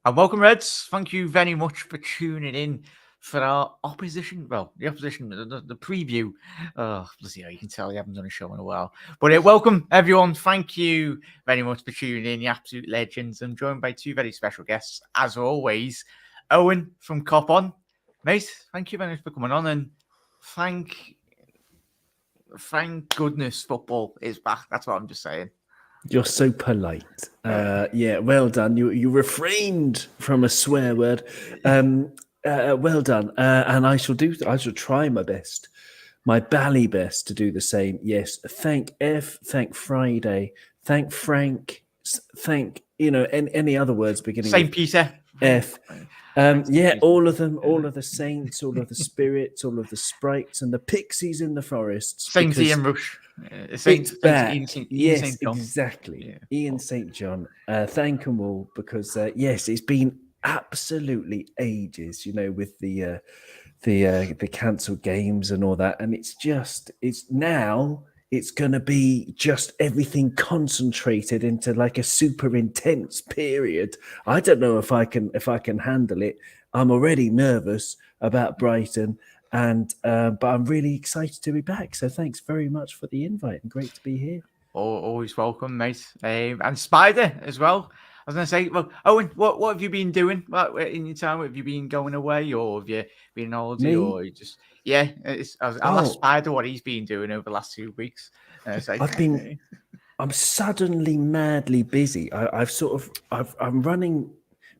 And welcome, Reds. Thank you very much for tuning in for our opposition. Well, the opposition, the preview. Oh, bloody hell, you can tell you haven't done a show in a while. But welcome, everyone. Thank you very much for tuning in, the absolute legends. I'm joined by two very special guests, as always. Owen from Cop On. Mate, thank you very much for coming on. And thank goodness football is back. That's what I'm just saying. You're so polite. Yeah, well done. You refrained from a swear word. Well done. And I shall try my best, my bally best to do the same. Yes. Thank Friday. Thank Frank. Thank, any other words beginning Saint with Peter. F. Yeah, all of them, all of the saints, all of the spirits, all of the sprites, and the pixies in the forests. Saint Ian Rush. Saint back. Ian Yes, St. John. Exactly. Yeah. Ian St. John. Thank them all because yes, it's been absolutely ages, with the cancelled games and all that, and it's going to be just everything concentrated into like a super intense period. I don't know if I can handle it. I'm already nervous about Brighton. But I'm really excited to be back. So thanks very much for the invite and great to be here. Always welcome, mate. And Spider as well. I was going to say, well, Owen, what have you been doing in your time? Have you been going away or have you been on holiday or you just, yeah, I'll ask Spider what he's been doing over the last 2 weeks. I'm suddenly madly busy. I'm running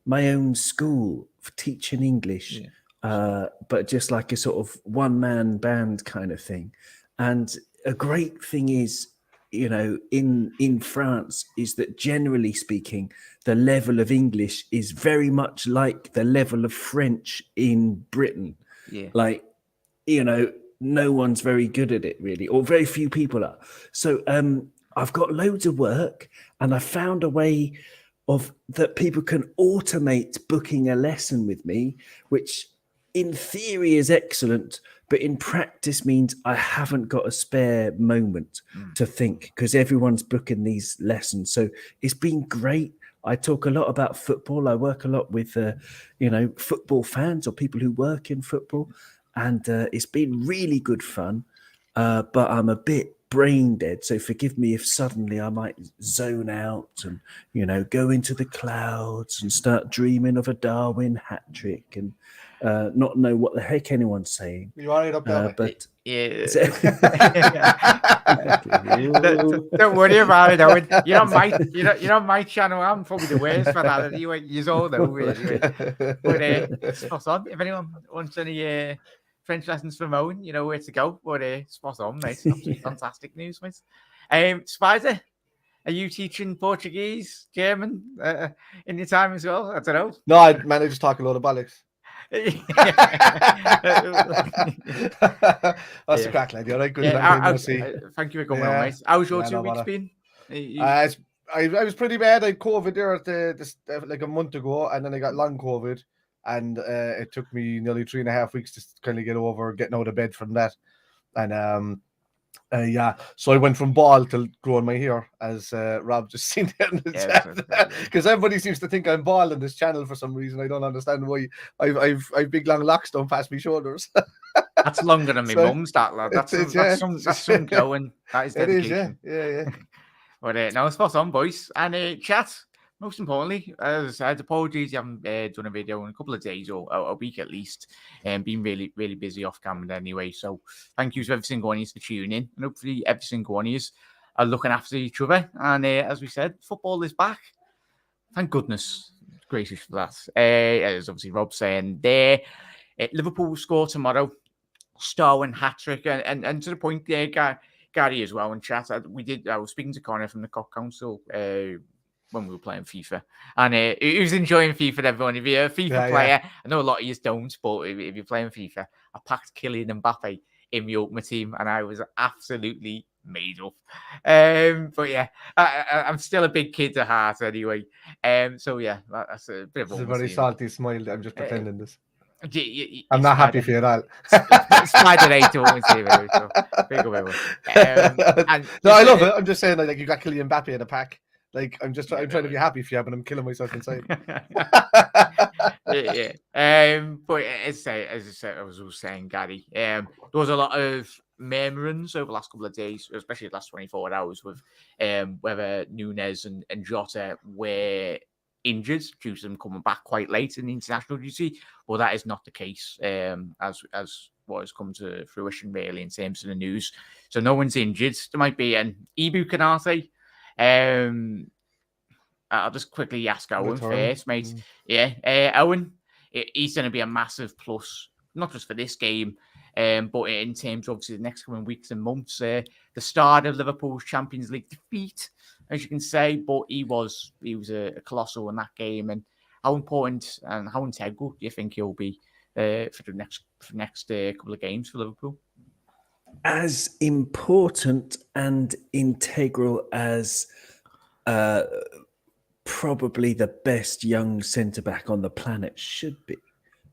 my own school for teaching English. Yeah. But just like a sort of one-man band kind of thing. And a great thing is, in France is that generally speaking, the level of English is very much like the level of French in Britain. Yeah. Like, no one's very good at it really, or very few people are. So I've got loads of work and I found a way that people can automate booking a lesson with me, which in theory is excellent, but in practice means I haven't got a spare moment to think because everyone's booking these lessons. So it's been great. I talk a lot about football. I work a lot with, football fans or people who work in football. And it's been really good fun, but I'm a bit brain dead. So forgive me if suddenly I might zone out and, go into the clouds and start dreaming of a Darwin hat trick and not know what the heck anyone's saying. You are right up there, but yeah. Don't worry about it, Owen. You're on my channel. I'm probably the worst for that. Anyway, you all know. But spot on. If anyone wants any French lessons from Owen, you know where to go. But spot on, mate. Absolutely fantastic news, mate. Spider, are you teaching Portuguese, German in your time as well? I don't know. No, I just talk a lot of bollocks. That's the crack, lad. You're right. Good. Thank you for coming on, mate. How's your 2 weeks been? I was pretty bad. I had COVID there like a month ago, and then I got long COVID, and it took me nearly 3.5 weeks to kind of get over getting out of bed from that. And so I went from bald to growing my hair, as Rob just seen there in the chat. Because everybody seems to think I'm bald on this channel for some reason. I don't understand why. I've big long locks down past my shoulders. That's longer than my mum's, that lad. That's some going. That is dedication. It is, yeah. But no, spot on, boys. And chat. Most importantly, as I said, apologies you haven't done a video in a couple of days or a week at least, and been really, really busy off camera anyway. So thank you to every single one of you for tuning in, and hopefully every single one of you are looking after each other. And as we said, football is back. Thank goodness, gracious for that. As obviously Rob saying there, Liverpool will score tomorrow. Starwin hat-trick, and to the point there, Gary as well in chat. I was speaking to Connor from the Cock Council when we were playing FIFA, and he was enjoying FIFA. Everyone, if you're a FIFA player, I know a lot of you don't, but if you're playing FIFA, I packed Kylian Mbappe in my ultimate team, and I was absolutely made up. But yeah, I'm still a big kid at heart anyway. So yeah, that's a bit of a very salty smile. I'm just pretending this. I'm not happy for you at all. Spider 8 to always say No, I love it. I'm just saying, like you got Kylian Mbappe in a pack. Like I'm trying to be happy for you, but I'm killing myself inside. But as I said, I was saying, Gary, there was a lot of murmurings over the last couple of days, especially the last 24 hours, with whether Nunes and Jota were injured due to them coming back quite late in the international duty. Well, that is not the case, as what has come to fruition really in terms of the news. So no one's injured. There might be an Ibu Kanate. I'll just quickly ask Owen first, mate. Yeah, Owen, he's going to be a massive plus, not just for this game, but in terms of obviously the next coming weeks and months. The start of Liverpool's Champions League defeat, as you can say, but he was a colossal in that game. And how important and how integral do you think he'll be for the next couple of games for Liverpool? As important and integral as probably the best young centre-back on the planet should be,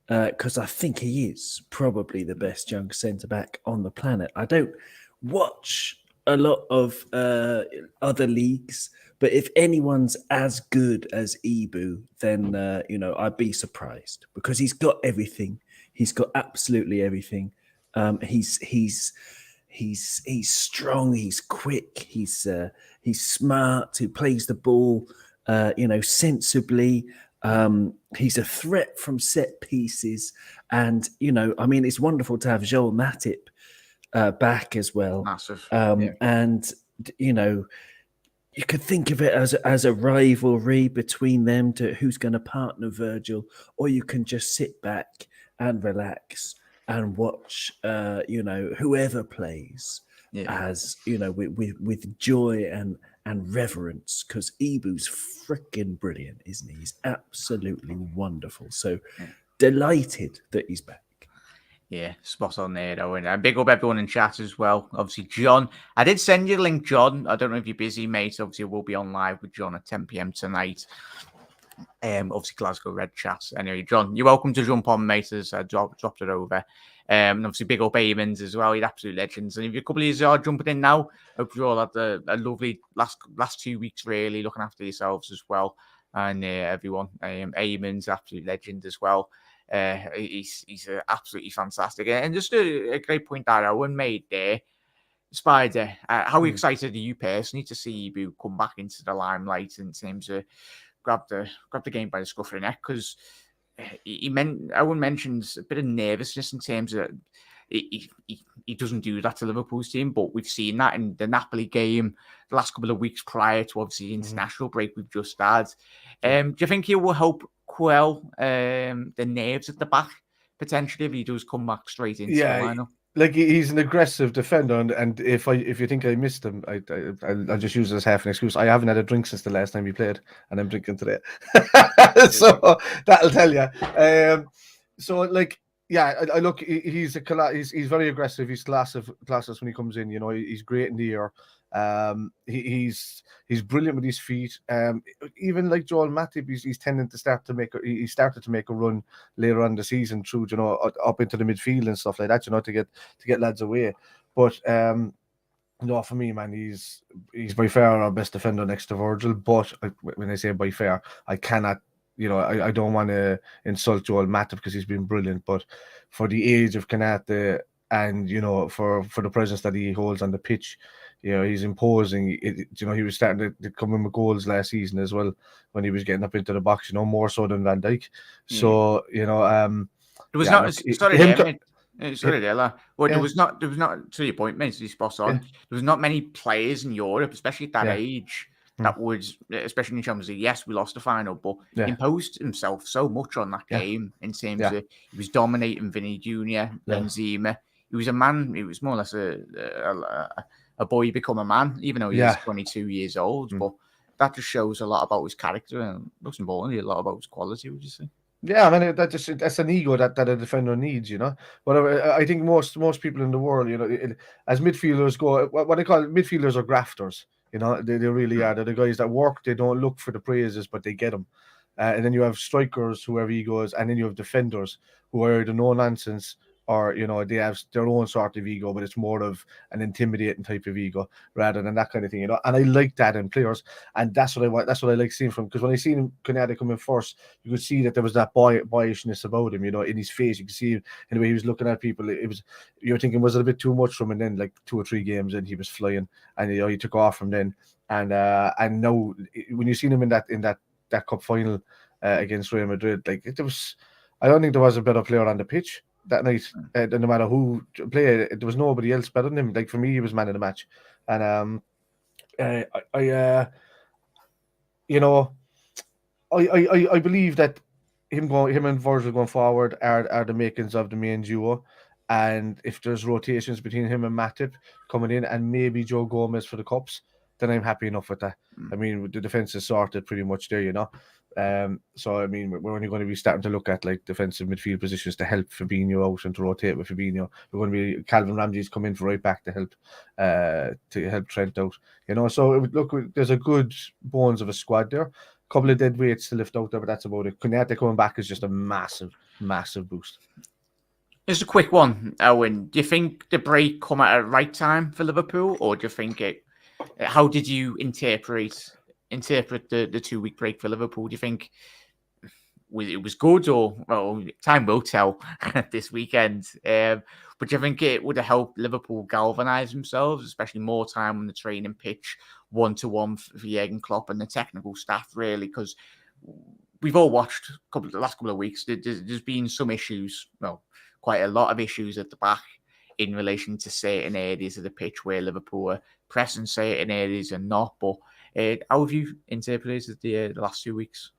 because I think he is probably the best young centre-back on the planet. I don't watch a lot of other leagues, but if anyone's as good as Ibu, then I'd be surprised, because he's got everything. He's got absolutely everything. He's strong. He's quick. He's smart. He plays the ball, sensibly. He's a threat from set pieces, and it's wonderful to have Joel Matip back as well. Massive. And you could think of it as a rivalry between them to who's going to partner Virgil, or you can just sit back and relax and watch, whoever plays as with joy and reverence, because Ibu's freaking brilliant, isn't he? He's absolutely wonderful. So delighted that he's back. Yeah, spot on there, though. And big up everyone in chat as well. Obviously, John, I did send you a link, John. I don't know if you're busy, mate. Obviously, we'll be on live with John at 10 p.m. tonight. Obviously, Glasgow Red Chat. Anyway, John, you're welcome to jump on, mate, as I dropped it over. And obviously, big up Eamons as well. You're absolute legends. And if you're a couple of years are jumping in now, hope you all had a lovely last 2 weeks, really, looking after yourselves as well. And everyone, Eamons, absolute legend as well. He's absolutely fantastic. And just a great point that Owen made there. Spider, how excited are you personally to see Ibu come back into the limelight in terms of grab the game by the scruff of the neck? Because Owen mentions a bit of nervousness in terms of he doesn't do that to Liverpool's team, but we've seen that in the Napoli game the last couple of weeks prior to obviously the international break we've just had. Do you think he will help quell the nerves at the back potentially if he does come back straight into the lineup? Like, he's an aggressive defender, and if you think I missed him, I'll just use it as half an excuse. I haven't had a drink since the last time he played, and I'm drinking today, so that'll tell you. I look. He's very aggressive. He's classless when he comes in. He's great in the air. He's brilliant with his feet. Even like Joel Matip, he's tending to started to make a run later on in the season through, up into the midfield and stuff like that, to get lads away. But for me, man, he's by far our best defender next to Virgil. But when I say by far, I cannot. I don't want to insult Joel Matip because he's been brilliant, but for the age of Kanate and for the presence that he holds on the pitch, he's imposing. He was starting to come in with goals last season as well when he was getting up into the box. More so than Van Dijk. So there was not to your point, mate. Spot on. There was not many players in Europe, especially at that age, that would, especially in Champions League. Yes, we lost the final, but he imposed himself so much on that game in terms of he was dominating Vinny Jr., Benzema. He was a man. He was more or less a boy become a man, even though he's 22 years old. But that just shows a lot about his character and, most importantly, a lot about his quality. Would you say? Yeah, I mean that's an ego that a defender needs, But I think most people in the world, as midfielders go, what I call midfielders are grafters. They really are. They're the guys that work. They don't look for the praises, but they get them. And then you have strikers who have egos, and then you have defenders who are the no nonsense or they have their own sort of ego, but it's more of an intimidating type of ego rather than that kind of thing, And I like that in players, and that's what I want. That's what I like seeing from, because when I seen Konaté come in first, you could see that there was that boyishness about him, in his face. You could see in the way he was looking at people. It was, you're thinking, was it a bit too much from him? And then like 2 or 3 games in, he was flying, and he took off from then. And now when you seen him in that cup final against Real Madrid, like I don't think there was a better player on the pitch that night. No matter who played, there was nobody else better than him. Like for me, he was man of the match, and I believe that him and Virgil going forward are the makings of the main duo. And if there's rotations between him and Matip coming in, and maybe Joe Gomez for the cups, then I'm happy enough with that. I mean, the defense is sorted pretty much there, So I mean, we're only going to be starting to look at like defensive midfield positions to help Fabinho out and to rotate with Fabinho. We're going to be Calvin Ramsey's come in for right back to help Trent out. So look, there's a good bones of a squad there. Couple of dead weights to lift out there, but that's about it. Konaté coming back is just a massive boost. Just a quick one, Owen. Do you think the break come at a right time for Liverpool, or do you think it? How did you interpret the 2-week break for Liverpool? Do you think it was good, or time will tell this weekend? But do you think it would have helped Liverpool galvanise themselves, especially more time on the training pitch, 1-to-1 for Jurgen Klopp and the technical staff, really? Because we've all watched the last couple of weeks. There's been some issues, quite a lot of issues at the back in relation to certain areas of the pitch where Liverpool are pressing certain areas and not. But how have you interpreted the last 2 weeks?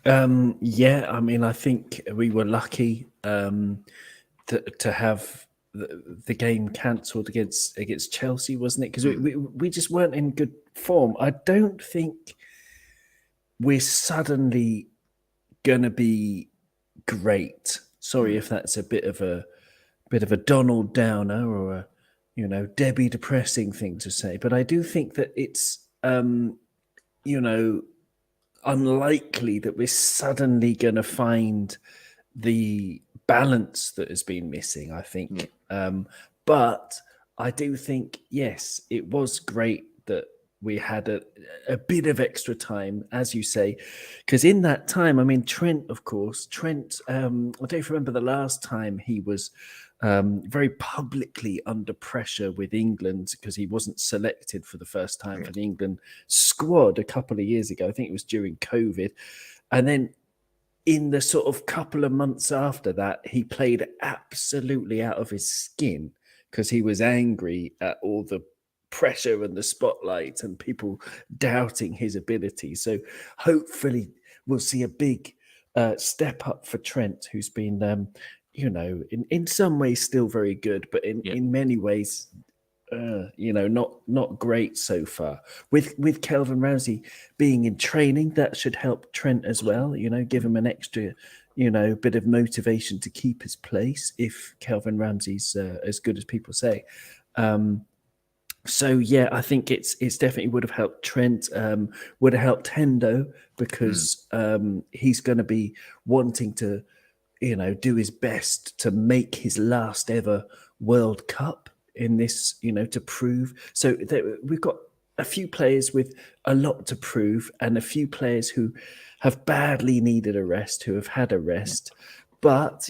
Yeah, I mean, I think we were lucky to have the game cancelled against Chelsea, wasn't it? Because we just weren't in good form. I don't think we're suddenly gonna be great. Sorry if that's a bit of a Donald Downer or a Debbie depressing thing to say, but I do think that it's unlikely that we're suddenly going to find the balance that has been missing, I think. But I do think, yes, it was great that we had a bit of extra time, as you say, because in that time, I mean, Trent, I don't remember the last time he was very publicly under pressure with England because he wasn't selected for the first time for the England squad a couple of years ago. I think it was during COVID. And then in the sort of couple of months after that, he played absolutely out of his skin because he was angry at all the pressure and the spotlight and people doubting his ability. So hopefully we'll see a big step up for Trent, who's been in some ways still very good, but in many ways not great so far. With Calvin Ramsey being in training, that should help Trent as well, give him an extra bit of motivation to keep his place if Calvin Ramsey's as good as people say. So yeah, I think it's definitely would have helped Trent, would have helped Hendo because he's going to be wanting to, do his best to make his last ever World Cup in this, to prove. So we've got a few players with a lot to prove and a few players who have badly needed a rest, who have had a rest. But,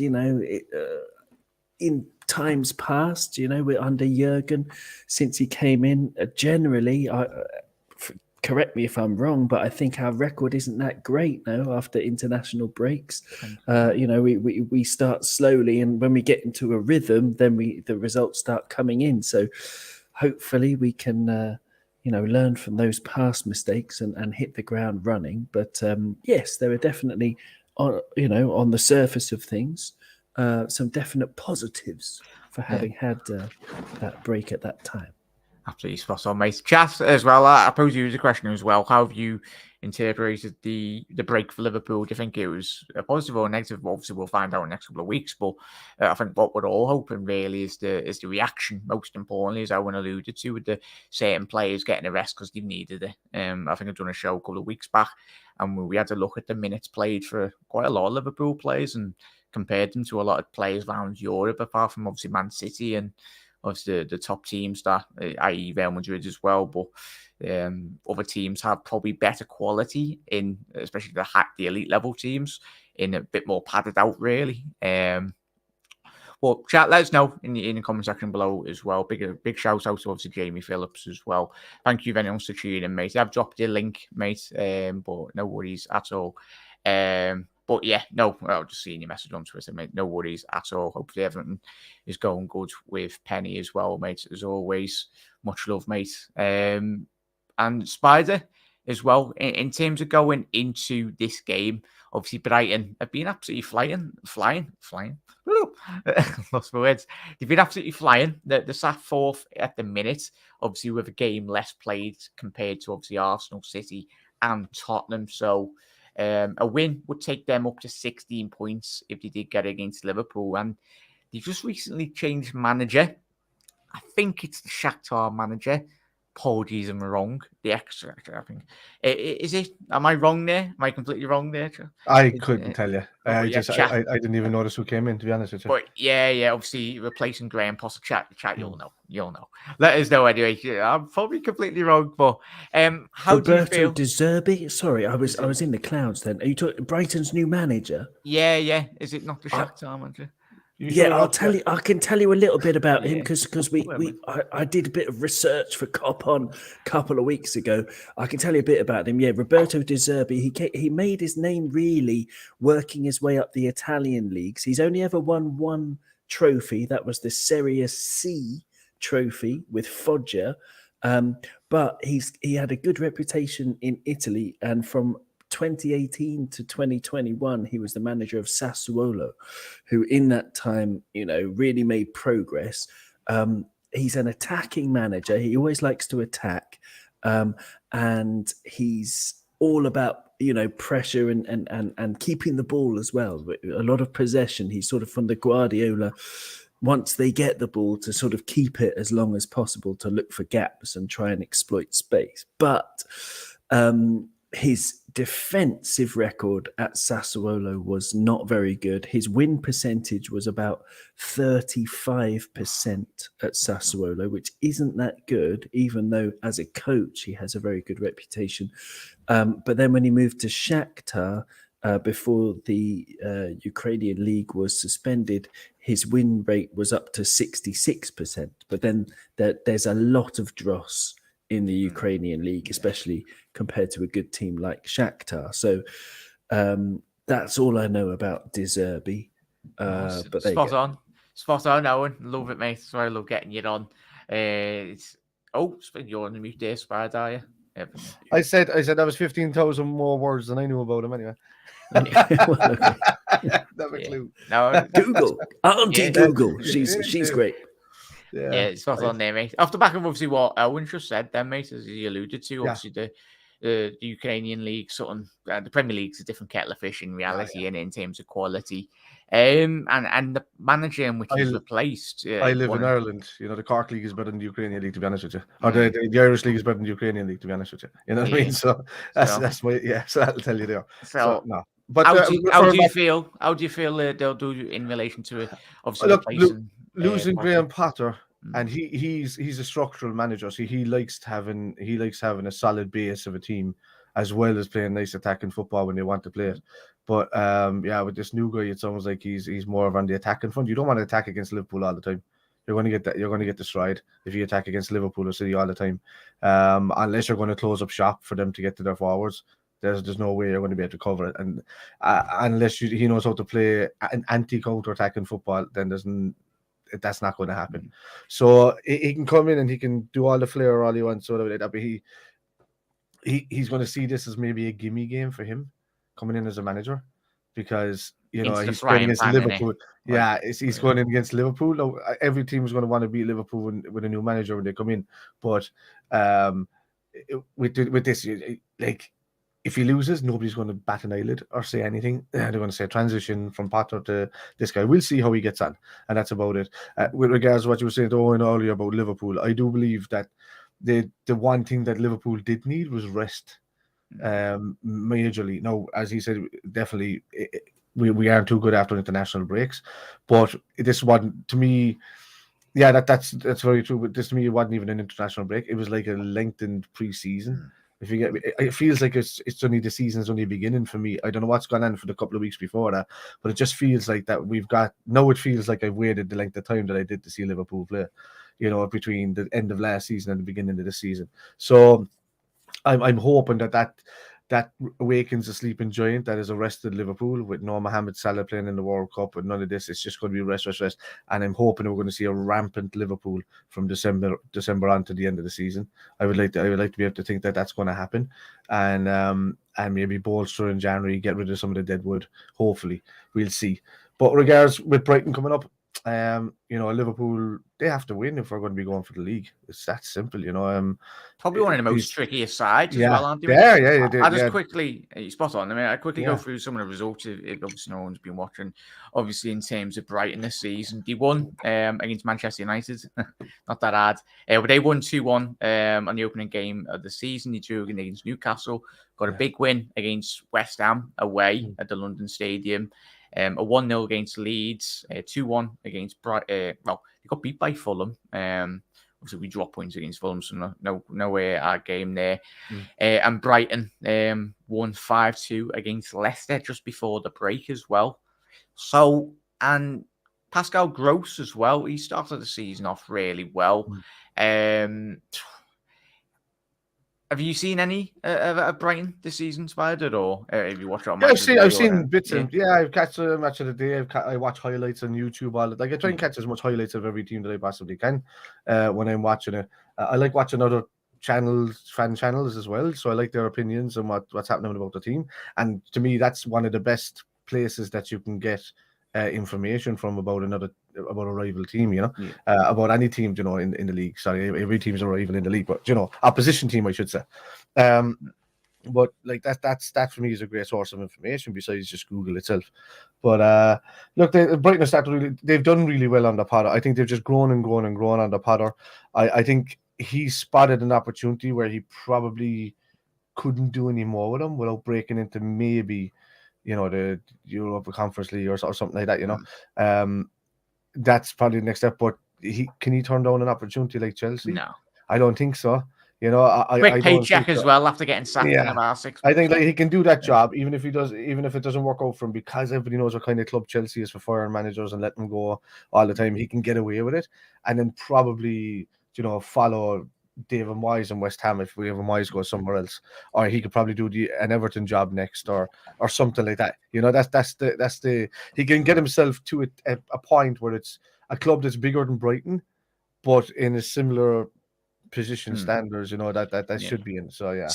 in times past, we're under Jurgen since he came in. Generally, correct me if I'm wrong, but I think our record isn't that great now after international breaks. We start slowly, and when we get into a rhythm, then the results start coming in. So hopefully we can learn from those past mistakes and hit the ground running. But yes, there are definitely on the surface of things some definite positives for having had that break at that time. Absolutely spot on, mate. Chat as well. I pose you as a question as well. How have you interpreted the break for Liverpool? Do you think it was a positive or a negative? Obviously, we'll find out in the next couple of weeks. But I think what we're all hoping really is the reaction. Most importantly, as Owen alluded to, with the certain players getting a rest because they've needed it. I think I've done a show a couple of weeks back, and we had to look at the minutes played for quite a lot of Liverpool players, and compared them to a lot of players around Europe, apart from obviously Man City and obviously the top teams, that i.e. Real Madrid as well. But other teams have probably better quality in, especially the elite level teams, in a bit more padded out, really. Well, chat, let us know in the comment section below as well. Big shout out to obviously Jamie Phillips as well. Thank you very much for tuning in, mate. I've dropped your link, mate, but no worries at all. But yeah, no, I'll just seeing your message on Twitter, mate. No worries at all. Hopefully everything is going good with Penny as well, mate. As always, much love, mate. And Spider as well. In terms of going into this game, obviously Brighton have been absolutely flying. Lost my words. They've been absolutely flying. They're sat fourth at the minute, obviously with a game less played compared to obviously Arsenal, City and Tottenham. So a win would take them up to 16 points if they did get against Liverpool. And they just recently changed manager. I think it's the Shakhtar manager. Apologies, I'm wrong. The extra, I think. Is it? Am I wrong there? Am I completely wrong there? I couldn't tell you. I yeah, didn't even notice who came in, to be honest with you. But yeah, obviously replacing Graham Potter. Chat, you'll know. Let us know anyway. I'm probably completely wrong, but how do you feel? De Zerbi? Sorry, I was in the clouds then. Are you talking Brighton's new manager? Yeah. Is it not the Shakhtar manager? I'll tell you. I can tell you a little bit about him because I did a bit of research for Cop On a couple of weeks ago. I can tell you a bit about him. Yeah, Roberto De Zerbi. He made his name really working his way up the Italian leagues. He's only ever won one trophy. That was the Serie C trophy with Foggia. But he had a good reputation in Italy, and from 2018 to 2021, he was the manager of Sassuolo, who in that time, really made progress. He's an attacking manager. He always likes to attack. And he's all about, pressure and keeping the ball as well. A lot of possession. He's sort of from the Guardiola, once they get the ball, to sort of keep it as long as possible, to look for gaps and try and exploit space. But his defensive record at Sassuolo was not very good. His win percentage was about 35% at Sassuolo, which isn't that good, even though as a coach he has a very good reputation. But then when he moved to Shakhtar, before the Ukrainian league was suspended, his win rate was up to 66%. But then there's a lot of dross in the Ukrainian league, especially compared to a good team like Shakhtar. So that's all I know about De Zerbi. But Spot on, Owen. Love it, mate. So I love getting you on. You're on the mute there, Spider, are you? I said that was 15,000 more words than I knew about him anyway. Never clue. No, Google. Auntie Google. She's great. Yeah, it's spot on there, mate. Off the back of obviously what Owen just said then, mate, as he alluded to, obviously the Ukrainian league, the Premier League's a different kettle of fish in reality and in terms of quality. And the manager in which he's replaced. I live in Ireland. The Cork League is better than the Ukrainian League, to be honest with you. Or the Irish League is better than the Ukrainian League, to be honest with you. You know what I mean? So that's my so that'll tell you there. So no. But how do you feel? How do you feel they'll do in relation to obviously losing Graham Potter? And he's a structural manager, so he likes having a solid base of a team, as well as playing nice attacking football when they want to play it. But with this new guy, it sounds like he's more on the attacking front. You don't want to attack against Liverpool all the time. You're going to get destroyed if you attack against Liverpool or City all the time, unless you're going to close up shop for them to get to their forwards. There's no way you're going to be able to cover it, and unless he knows how to play an anti-counter attacking football, then that's not going to happen. So he can come in and he can do all the flair all he wants, sort of like that. But he's going to see this as maybe a gimme game for him coming in as a manager, because he's going against Liverpool. He's going in against Liverpool. Now, every team is going to want to beat Liverpool with a new manager when they come in. But with this, like, if he loses, nobody's going to bat an eyelid or say anything. They're going to say transition from Potter to this guy. We'll see how he gets on, and that's about it. With regards to what you were saying to Owen earlier about Liverpool, I do believe that the one thing that Liverpool did need was rest, majorly. Now, as he said, definitely we aren't too good after international breaks. But this one, to me, yeah, that's very true. But this to me, it wasn't even an international break. It was like a lengthened pre-season. If you get me, it feels like it's only the season's only beginning for me. I don't know what's gone on for the couple of weeks before that, but it just feels like that we've got now. It feels like I've waited the length of time that I did to see Liverpool play, between the end of last season and the beginning of this season. So I'm hoping that awakens a sleeping giant that has arrested Liverpool with no Mohamed Salah playing in the World Cup and none of this. It's just going to be rest. And I'm hoping we're going to see a rampant Liverpool from December on to the end of the season. I would like to be able to think that that's going to happen, and maybe bolster in January, get rid of some of the deadwood. Hopefully, we'll see. But regards with Brighton coming up, Liverpool, they have to win if we're going to be going for the league. It's that simple, Probably one of the most trickiest sides as well, aren't they? Yeah. I just quickly, spot on. I mean, I quickly go through some of the results if obviously no one's been watching. Obviously, in terms of Brighton this season, they won against Manchester United. Not that hard. But they won 2-1 on the opening game of the season. They drew against Newcastle. Got a big win against West Ham away at the London Stadium. A 1-0 against Leeds, 2-1 against Brighton. Well, they got beat by Fulham. Obviously, we dropped points against Fulham, so no way our game there. And Brighton won 5-2 against Leicester just before the break as well. So, and Pascal Gross as well. He started the season off really well. Have you seen any of Brighton this season, Spider, or have you watched it on match? I've seen bits of I've catched a match of the day. I watch highlights on YouTube. I try and catch as much highlights of every team that I possibly can when I'm watching it. I like watching other fan channels as well, so I like their opinions on what's happening about the team. And to me, that's one of the best places that you can get information from about a rival team, about any team, in the league. Sorry, every team's a rival in the league, but opposition team, I should say. But like that for me is a great source of information besides just Google itself. But look, Brighton have started they've done really well under Potter. I think they've just grown under Potter. I think he spotted an opportunity where he probably couldn't do any more with him without breaking into maybe the Europa Conference League or something like that, that's probably the next step. But can he turn down an opportunity like Chelsea? No. I don't think so. Quick paycheck as well after getting sacked in about 6 months. I think he can do that job, even if it doesn't work out for him, because everybody knows what kind of club Chelsea is for firing managers and letting them go all the time. He can get away with it, and then probably follow David Moyes in West Ham if David Moyes goes somewhere else, or he could probably do an Everton job next, or something like that. That's he can get himself to a point where it's a club that's bigger than Brighton, but in a similar position standards, that should be in. So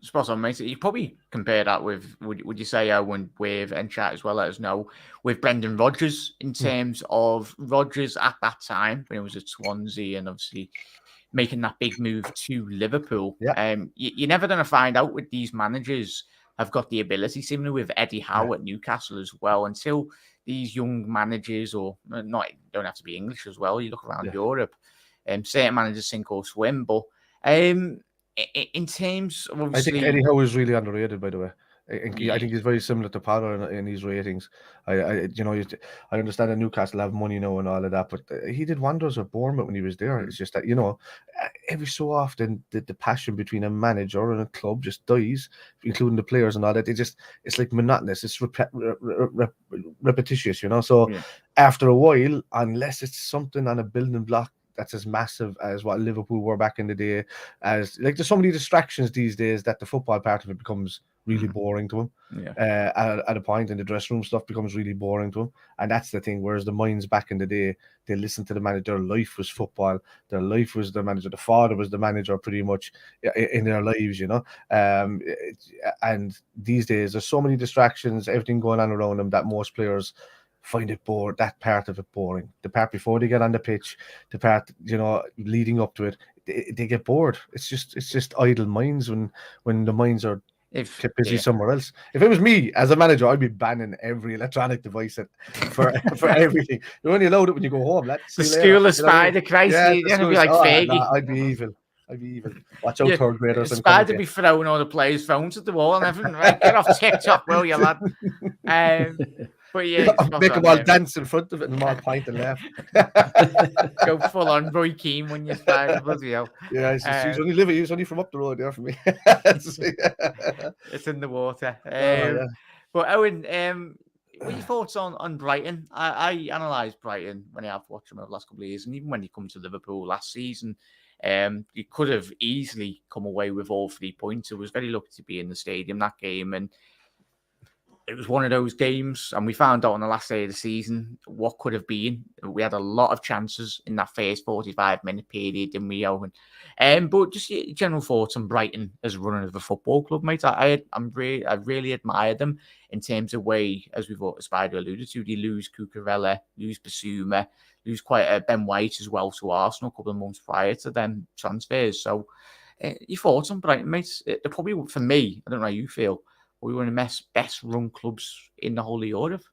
spot on, mate. You probably compare that with would you say with and chat as well, let us know, with Brendan Rodgers in terms of Rodgers at that time when he was at Swansea and obviously making that big move to Liverpool. You're never going to find out with these managers have got the ability, similar with Eddie Howe at Newcastle as well, until these young managers, or not, don't have to be English as well. You look around Europe, certain managers sink or swim. But in terms of I think Eddie Howe is really underrated, by the way. I think he's very similar to Potter in his ratings. I understand that Newcastle have money now and all of that, but he did wonders with Bournemouth when he was there. It's just that every so often the passion between a manager and a club just dies, including the players and all that. It's like monotonous. It's repetitious, So after a while, unless it's something on a building block that's as massive as what Liverpool were back in the day, there's so many distractions these days that the football part of it becomes really boring to him. At a point, and the dressing room stuff becomes really boring to him, and that's the thing. Whereas the minds back in the day, they listened to the manager. Their life was football. Their life was the manager. The father was the manager, pretty much in their lives, And these days, there's so many distractions, everything going on around them, that most players find it bored. That part of it boring. The part before they get on the pitch, the part leading up to it, they get bored. It's just idle minds when the minds are kept busy somewhere else. If it was me as a manager, I'd be banning every electronic device for everything. You're only allowed it when you go home. The school of Spider, Christ. You're gonna be like fake. I'd be evil. I'd be evil. Watch out, third graders. I'm Inspired to coming be throwing all the players' phones at the wall and everything. Right, get off TikTok, will you, lad? But yeah, make them all dance in front of it and them all point and laugh. Go full on Roy Keane when you Spider, bloody hell. Yeah, he's only from up the road there for me. It's in the water. Yeah. But Owen, what are your thoughts on Brighton? I analysed Brighton when I have watched them over the last couple of years, and even when you come to Liverpool last season, you could have easily come away with all 3 points. I was very lucky to be in the stadium that game, and it was one of those games, and we found out on the last day of the season what could have been. We had a lot of chances in that first 45-minute period, didn't we, Owen? But just your general thoughts on Brighton as running of a football club, mate. I really admire them in terms of way, as we've Spider alluded to, they lose Cucurella, lose Basuma, lose quite a Ben White as well to Arsenal a couple of months prior to them transfers. So your thoughts on Brighton, mate? They're probably, for me, I don't know how you feel, we were one of the best run clubs in the whole of Europe.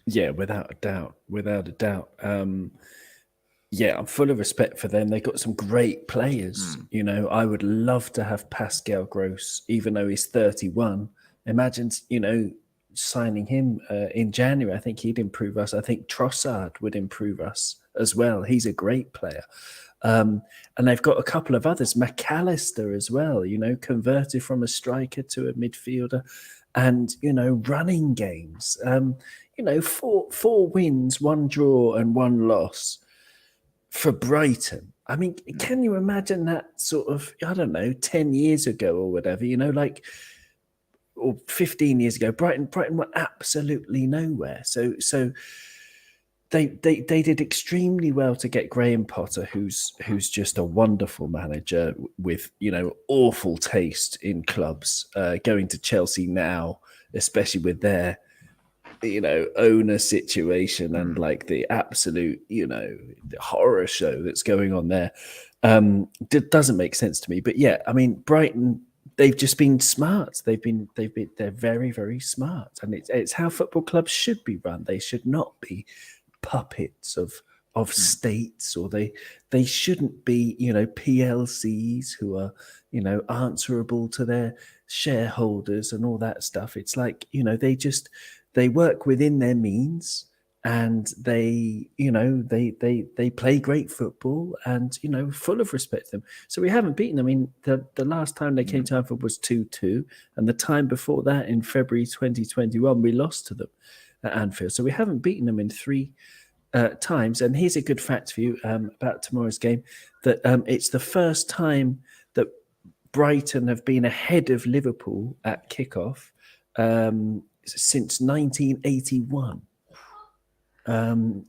Yeah, without a doubt. Yeah, I'm full of respect for them. They've got some great players. You know, I would love to have Pascal Gross, even though he's 31. Imagine, signing him in January. I think he'd improve us. I think Trossard would improve us as well. He's a great player. And they've got a couple of others, McAllister as well, converted from a striker to a midfielder, and, running games, 4 wins, 1 draw and 1 loss for Brighton. I mean, can you imagine that sort of, 10 years ago or whatever, or 15 years ago, Brighton were absolutely nowhere. So they did extremely well to get Graham Potter, who's just a wonderful manager with awful taste in clubs, going to Chelsea now, especially with their owner situation and like the absolute the horror show that's going on there. It doesn't make sense to me. But yeah, I mean, Brighton, they've just been smart. They're very, very smart, and it's how football clubs should be run. They should not be puppets of states, or they shouldn't be PLCs who are answerable to their shareholders and all that stuff. It's like they work within their means, and they play great football, and full of respect to them. So we haven't beaten them. I mean, the last time they came to Anfield was 2-2, and the time before that in February 2021 we lost to them at Anfield. So we haven't beaten them in 3 times. And here's a good fact for you about tomorrow's game, that it's the first time that Brighton have been ahead of Liverpool at kickoff since 1981. Did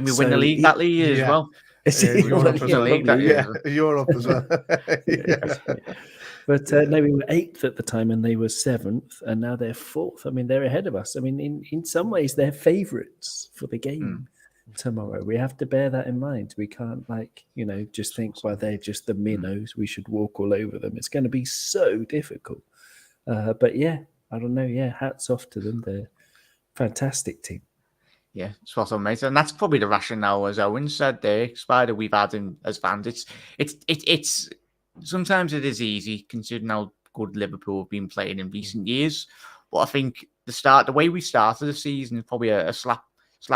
we win the league that year as well? Europe as well. But no, we were 8th at the time, and they were 7th, and now they're 4th. I mean, they're ahead of us. I mean, in some ways, they're favourites for the game tomorrow. We have to bear that in mind. We can't just think, well, they're just the minnows, we should walk all over them. It's going to be so difficult. But yeah, I don't know. Yeah, hats off to them. They're a fantastic team. Yeah, spot on, mate. And that's probably the rationale, as Owen said there, Spider, we've had him as fans. It's sometimes it is easy considering how good Liverpool have been playing in recent years. But I think the way we started the season is probably a slap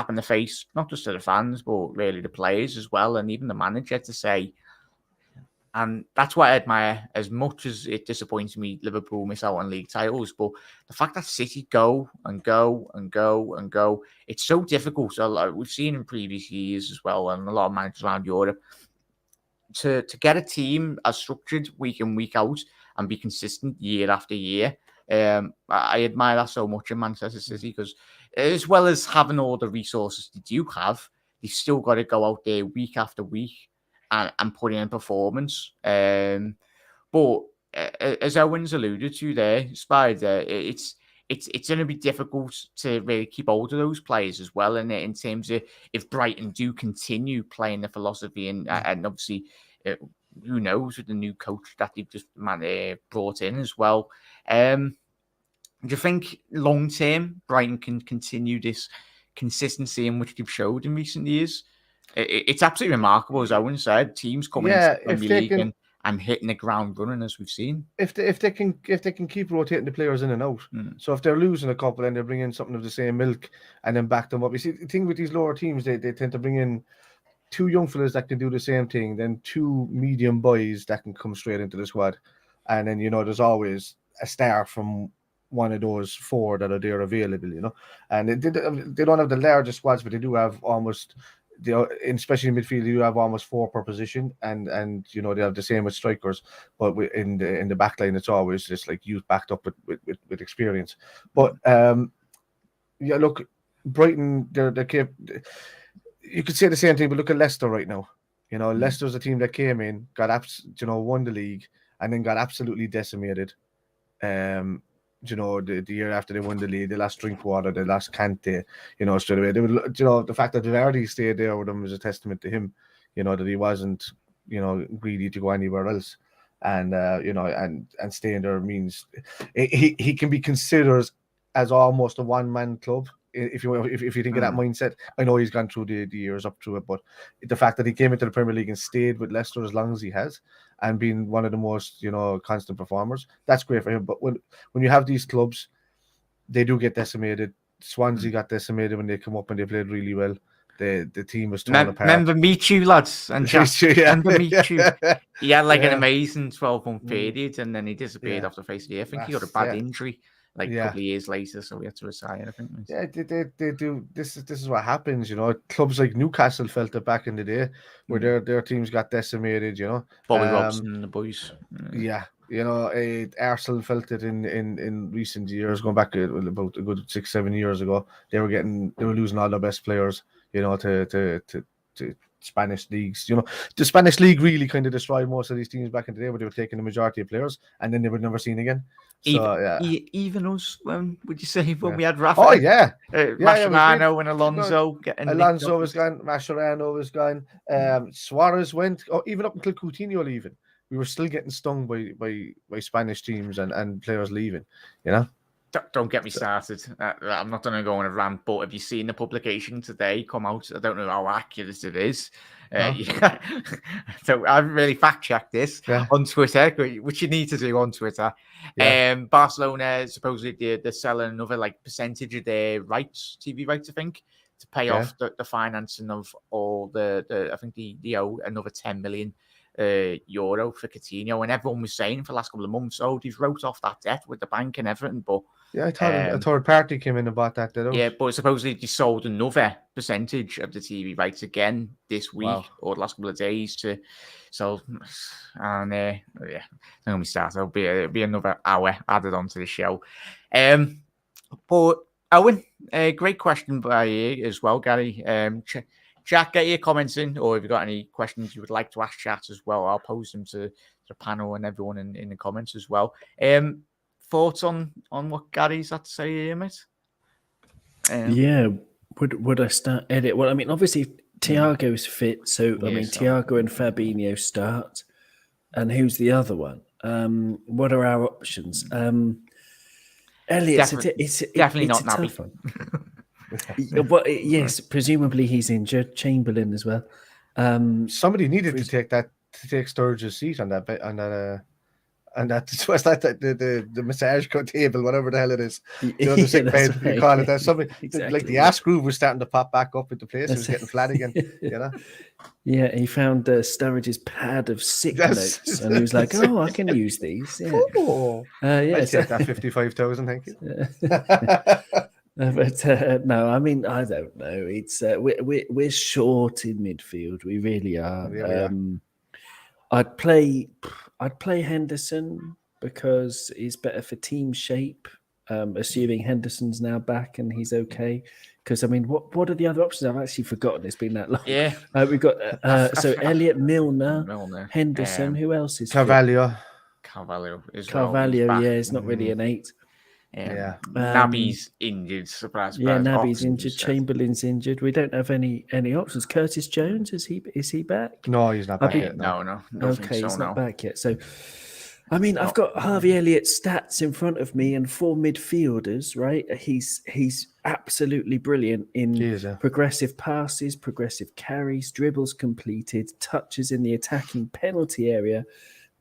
in the face, not just to the fans, but really the players as well, and even the manager, to say. And that's what I admire, as much as it disappoints me Liverpool miss out on league titles. But the fact that City go and go and go and go, it's so difficult. So we've seen in previous years as well, and a lot of managers around Europe, to get a team as structured week in, week out, and be consistent year after year. I admire that so much in Manchester City, because as well as having all the resources they do have, they've still got to go out there week after week and put in performance. But as Owen's alluded to there, Spider, it's going to be difficult to really keep hold of those players as well. And in terms of if Brighton do continue playing the philosophy, and obviously, who knows with the new coach that they've just brought in as well. Do you think long term Brighton can continue this consistency in which they've showed in recent years? It's absolutely remarkable, as Owen said. Teams coming Yeah, into the if Premier they League can- and hitting the ground running, as we've seen. If they can keep rotating the players in and out. So if they're losing a couple and they bring in something of the same milk and then back them up. You see, the thing with these lower teams, they tend to bring in 2 young fellas that can do the same thing, then 2 medium boys that can come straight into the squad. And then, there's always a star from one of those 4 that are there available, And they don't have the largest squads, but they do have almost, especially in midfield, you have almost 4 per position, and they have the same with strikers. But in the back line, it's always just like youth backed up with experience. But yeah, look, Brighton, they're you could say the same thing, but look at Leicester right now. Leicester's a team that came in, won the league, and then got absolutely decimated. The year after they won the league, they lost Drinkwater, they lost Kante, straight away. They would, the fact that Vardy stayed there with them is a testament to him, that he wasn't, greedy to go anywhere else. And, and staying there means he can be considered as almost a one-man club. If you think of that mindset, I know he's gone through the years up to it, but the fact that he came into the Premier League and stayed with Leicester as long as he has, and been one of the most constant performers, that's great for him. But when you have these clubs, they do get decimated. Swansea got decimated when they come up and they played really well. The team was torn apart. Remember Michu, lads, and Jack. Remember Michu? He had like an amazing 12-month period, and then he disappeared off the face of the earth. I think he got a bad injury. A couple of years later, so we had to retire, I think. Yeah, they do. This is what happens, Clubs like Newcastle felt it back in the day, where their teams got decimated, Bobby Robson and the boys. Yeah, Arsenal felt it in recent years, going back about a good 6-7 years ago. They were losing all their best players, to Spanish leagues. The Spanish league really kind of destroyed most of these teams back in the day, where they were taking the majority of players and then they were never seen again. So even us, would you say, when we had Rafa? Oh yeah, Mascherano and Alonso getting Alonso was gone, Mascherano was gone, Suarez went. Oh, even up until Coutinho leaving, we were still getting stung by Spanish teams and players leaving. Don't get me started. I'm not going to go on a rant, but have you seen the publication today come out? I don't know how accurate it is. So I haven't really fact-checked this on Twitter, which you need to do on Twitter. Barcelona, supposedly they're selling another percentage of their rights, TV rights, I think, to pay off the financing of all I think they owe another 10 million euro for Coutinho, and everyone was saying for the last couple of months, they've wrote off that debt with the bank and everything, but I thought a third party came in and bought that. But supposedly they sold another percentage of the TV rights again this week or the last couple of days to so and don't get me started. It'll be another hour added onto the show. But Owen, great question by you as well, Gary. Jack, get your comments in, or if you've got any questions you would like to ask Chat as well, I'll post them to the panel and everyone in the comments as well. Thoughts on what Gary's had to say here, mate? Would I start edit? Well, I mean, obviously Thiago's fit, so Thiago and Fabinho start, and who's the other one? What are our options? Elliot, it's definitely not a Naby. tough one. Well, yes, presumably he's injured. Chamberlain as well. Somebody needed to take Sturridge's seat on that what's that the massage table, whatever the hell it is. The sick bed, you call it. There's something like the ass groove was starting to pop back up into place. It was getting flat again. Yeah, he found Sturridge's pad of sick notes, and he was like, "Oh, I can use these." Yeah, I'll take that 55,000. Thank you. But no, I mean, I don't know. It's we're short in midfield. We really are. I'd play Henderson because he's better for team shape. Assuming Henderson's now back and he's okay. Because I mean, what are the other options? I've actually forgotten. It's been that long. Yeah, we've got Elliot, Milner, Henderson. Who else is Carvalho? Carvalho is Carvalho. It's not really an 8. Naby's injured. Surprise! Naby's injured. Chamberlain's injured. We don't have any options. Curtis Jones is he back? No, he's not back yet. No. Okay, he's not back yet. So I mean, I've got Harvey Elliott's stats in front of me and 4 midfielders, right? He's absolutely brilliant in He is, yeah. progressive passes, progressive carries, dribbles completed, touches in the attacking penalty area,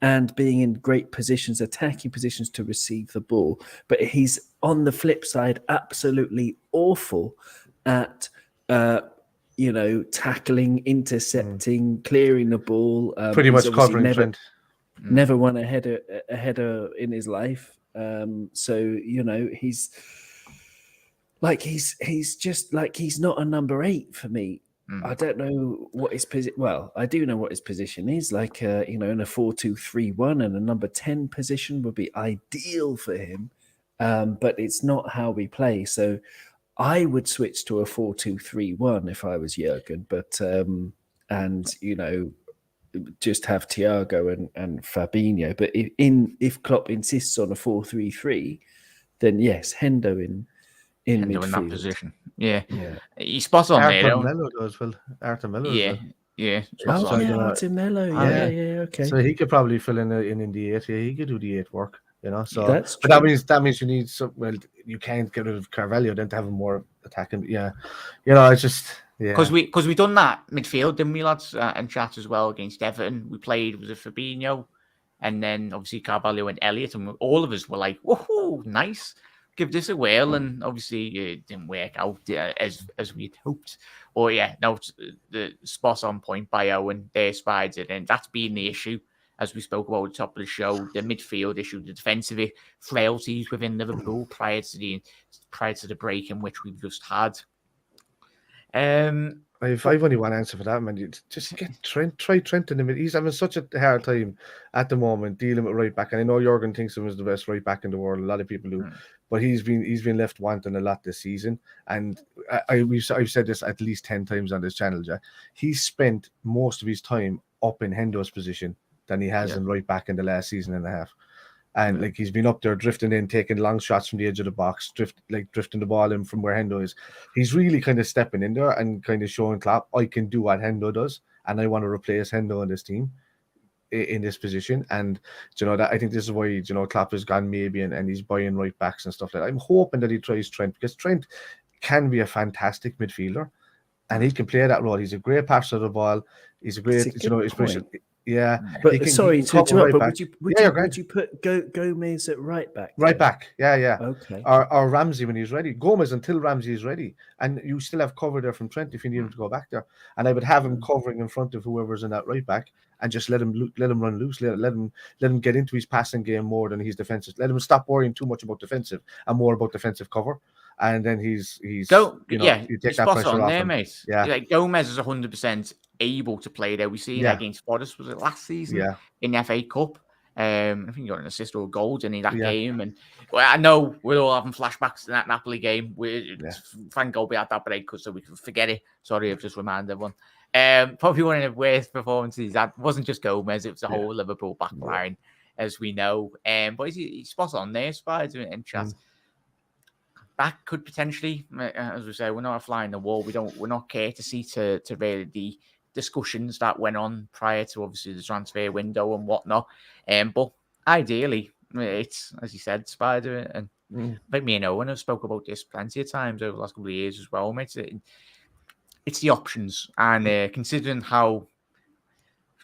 and being in great positions, attacking positions to receive the ball. But he's on the flip side, absolutely awful at tackling, intercepting, clearing the ball. Pretty He's much obviously covering Trent. never won a header in his life. So he's just like he's not a number 8 for me. I don't know what his position. Well, I do know what his position is. Like in a 4-2-3-1, and a number 10 position would be ideal for him. But it's not how we play. So I would switch to a 4-2-3-1 if I was Jurgen. But just have Thiago and Fabinho. But if Klopp insists on a 4-3-3, then yes, Hendo in midfield. In that position. Yeah. He's spot on there. Arthur Melo as well. Arthur Melo as well. Yeah. Martin Melo. Yeah, okay. So he could probably fill in the 8. Yeah, he could do the 8 work, So that's true. But that means you need some. Well, you can't get rid of Carvalho then to have him more attacking. Yeah, it's just because we done that midfield, didn't we, lads, and chat as well against Everton. We played with a Fabinho, and then obviously Carvalho and Elliott, and all of us were like, "Whoa, nice." Give this a whirl, and obviously it didn't work out as we'd hoped. Or the spot on point by Owen there, Spider, and that's been the issue, as we spoke about at the top of the show, the midfield issue, the defensive frailties within Liverpool prior to the break in which we've just had. I've only one answer for that, man. You just get Trent. Try Trent in the middle. He's having such a hard time at the moment dealing with right back. And I know Jurgen thinks him as the best right back in the world. A lot of people do, but he's been left wanting a lot this season. And I've said this at least 10 times on this channel, Jack. He's spent most of his time up in Hendo's position than he has in right back in the last season and a half. And like he's been up there drifting in, taking long shots from the edge of the box, drifting the ball in from where Hendo is. He's really kind of stepping in there and kind of showing Klopp, I can do what Hendo does, and I want to replace Hendo on this team in this position. And that I think this is why Klopp has gone maybe and he's buying right backs and stuff like that. I'm hoping that he tries Trent, because Trent can be a fantastic midfielder, and he can play that role. He's a great passer of the ball. He's a great, Yeah, but sorry to interrupt. But would you put Gomez at right back? Right back, yeah. Okay. Or Ramsey when he's ready. Gomez until Ramsey is ready, and you still have cover there from Trent if you need him to go back there. And I would have him covering in front of whoever's in that right back, and just let him run loose. Let him get into his passing game more than his defensive. Let him stop worrying too much about defensive and more about defensive cover. And then you take that pressure off there, him. Mate. Yeah, like Gomez is 100% able to play there. We see that against Forest, was it last season in the FA Cup? I think he got an assist or a goal in that game. And I know we're all having flashbacks to that Napoli game. Thank God we had that break so we can forget it. Sorry, I've just reminded everyone. Probably one of the worst performances. That wasn't just Gomez; it was the whole Liverpool back line, as we know. But he's spot on there, Spider and chat. That could potentially, as we say, we're not a fly in the wall. We're not courtesy to really the discussions that went on prior to obviously the transfer window and whatnot. But ideally, it's, as you said, Spider, and like me and Owen have spoke about this plenty of times over the last couple of years as well, mate. It's the options, and considering how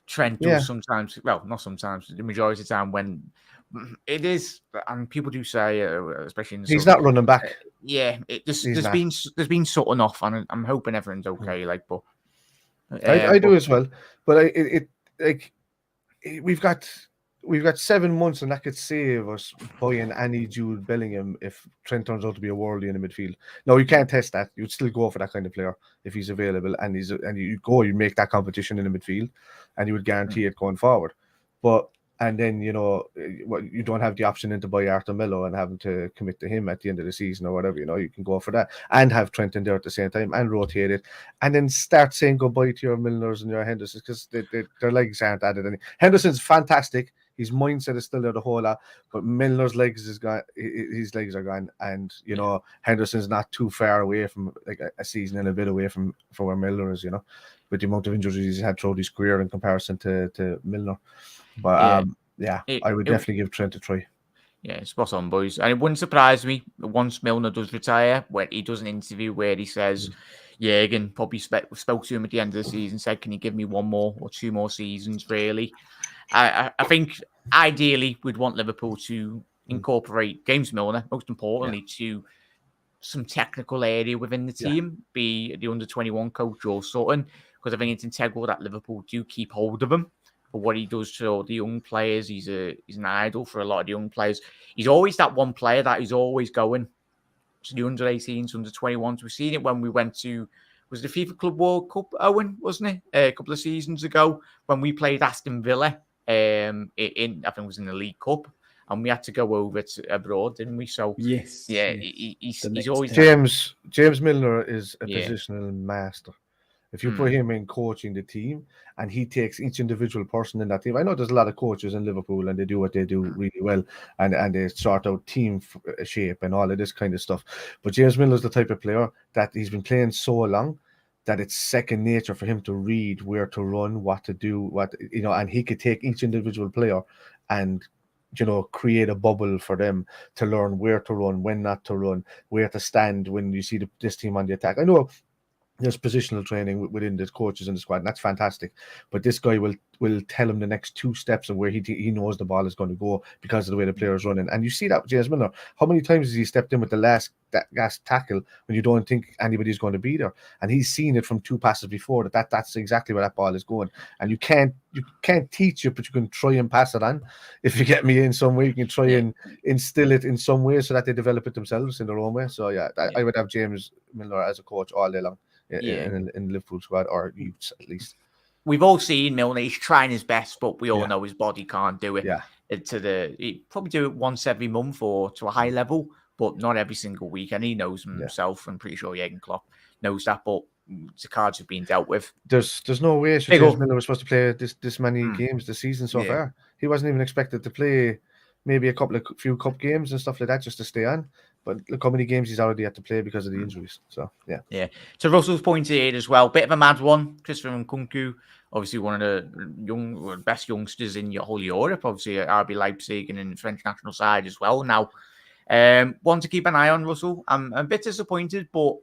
Trent does sometimes, well, not sometimes, the majority of the time when it is, and people do say, especially in the he's not running back. There's been something off, and I'm hoping everyone's okay. But I do as well. But we've got 7 months, and that could save us buying any Jude Bellingham if Trent turns out to be a worldie in the midfield. No, you can't test that. You'd still go for that kind of player if he's available, and you make that competition in the midfield, and you would guarantee it going forward. And then, you don't have the option then to buy Arthur Melo and having to commit to him at the end of the season or whatever, you can go for that and have Trent in there at the same time and rotate it and then start saying goodbye to your Milners and your Hendersons because their legs aren't added. Henderson's fantastic. His mindset is still there the whole lot, but Milner's legs is gone. His legs are gone, and Henderson's not too far away from like a season and a bit away from where Milner is. With the amount of injuries he's had throughout his career in comparison to Milner. But Yeah, It- I would it- definitely give Trent a try. Yeah, spot on, boys. And it wouldn't surprise me once Milner does retire, when he does an interview where he says, Jürgen probably spoke to him at the end of the season, said, can you give me 1 more or 2 more seasons, really? I think ideally we'd want Liverpool to incorporate James Milner, most importantly, to some technical area within the team, be the under-21 coach or something, because I think it's integral that Liverpool do keep hold of him for what he does to all the young players. He's an idol for a lot of the young players. He's always that one player that is always going to the under-18s, under-21s. We've seen it when we went to, was the FIFA Club World Cup, Owen, wasn't it? A couple of seasons ago when we played Aston Villa in I think it was in the League Cup, and we had to go over to abroad, didn't we? So Yes. yeah, yes. he's always James Milner is a Yeah. positional master. If you put him in coaching the team and he takes each individual person in that team, I know there's a lot of coaches in Liverpool and they do what they do really well, and they sort out team shape and all of this kind of stuff. But James Miller's the type of player that he's been playing so long that it's second nature for him to read where to run, what to do, and he could take each individual player and create a bubble for them to learn where to run, when not to run, where to stand when you see this team on the attack. I know there's positional training within the coaches in the squad, and that's fantastic. But this guy will tell him the next 2 steps of where he knows the ball is going to go because of the way the player is running. And you see that with James Milner. How many times has he stepped in with the last tackle when you don't think anybody's going to be there? And he's seen it from 2 passes before that's exactly where that ball is going. And you can't teach it, but you can try and pass it on. If you get me in some way, you can try and instill it in some way so that they develop it themselves in their own way. So I would have James Milner as a coach all day long. In the Liverpool squad, or youths at least. We've all seen Milner. He's trying his best, but we all know his body can't do it. Yeah. He probably do it once every month or to a high level, but not every single week. And he knows himself. I'm pretty sure Jürgen Klopp knows that, but the cards have been dealt with. There's no way James Milner was supposed to play this many games this season so far. He wasn't even expected to play maybe a few cup games and stuff like that just to stay on. But look how many games he's already had to play because of the injuries. So, yeah. So Russell's pointed here as well. Bit of a mad one. Christopher Nkunku, obviously one of the best youngsters in your whole Europe. Obviously at RB Leipzig and in the French national side as well. Now, one to keep an eye on, Russell. I'm a bit disappointed, but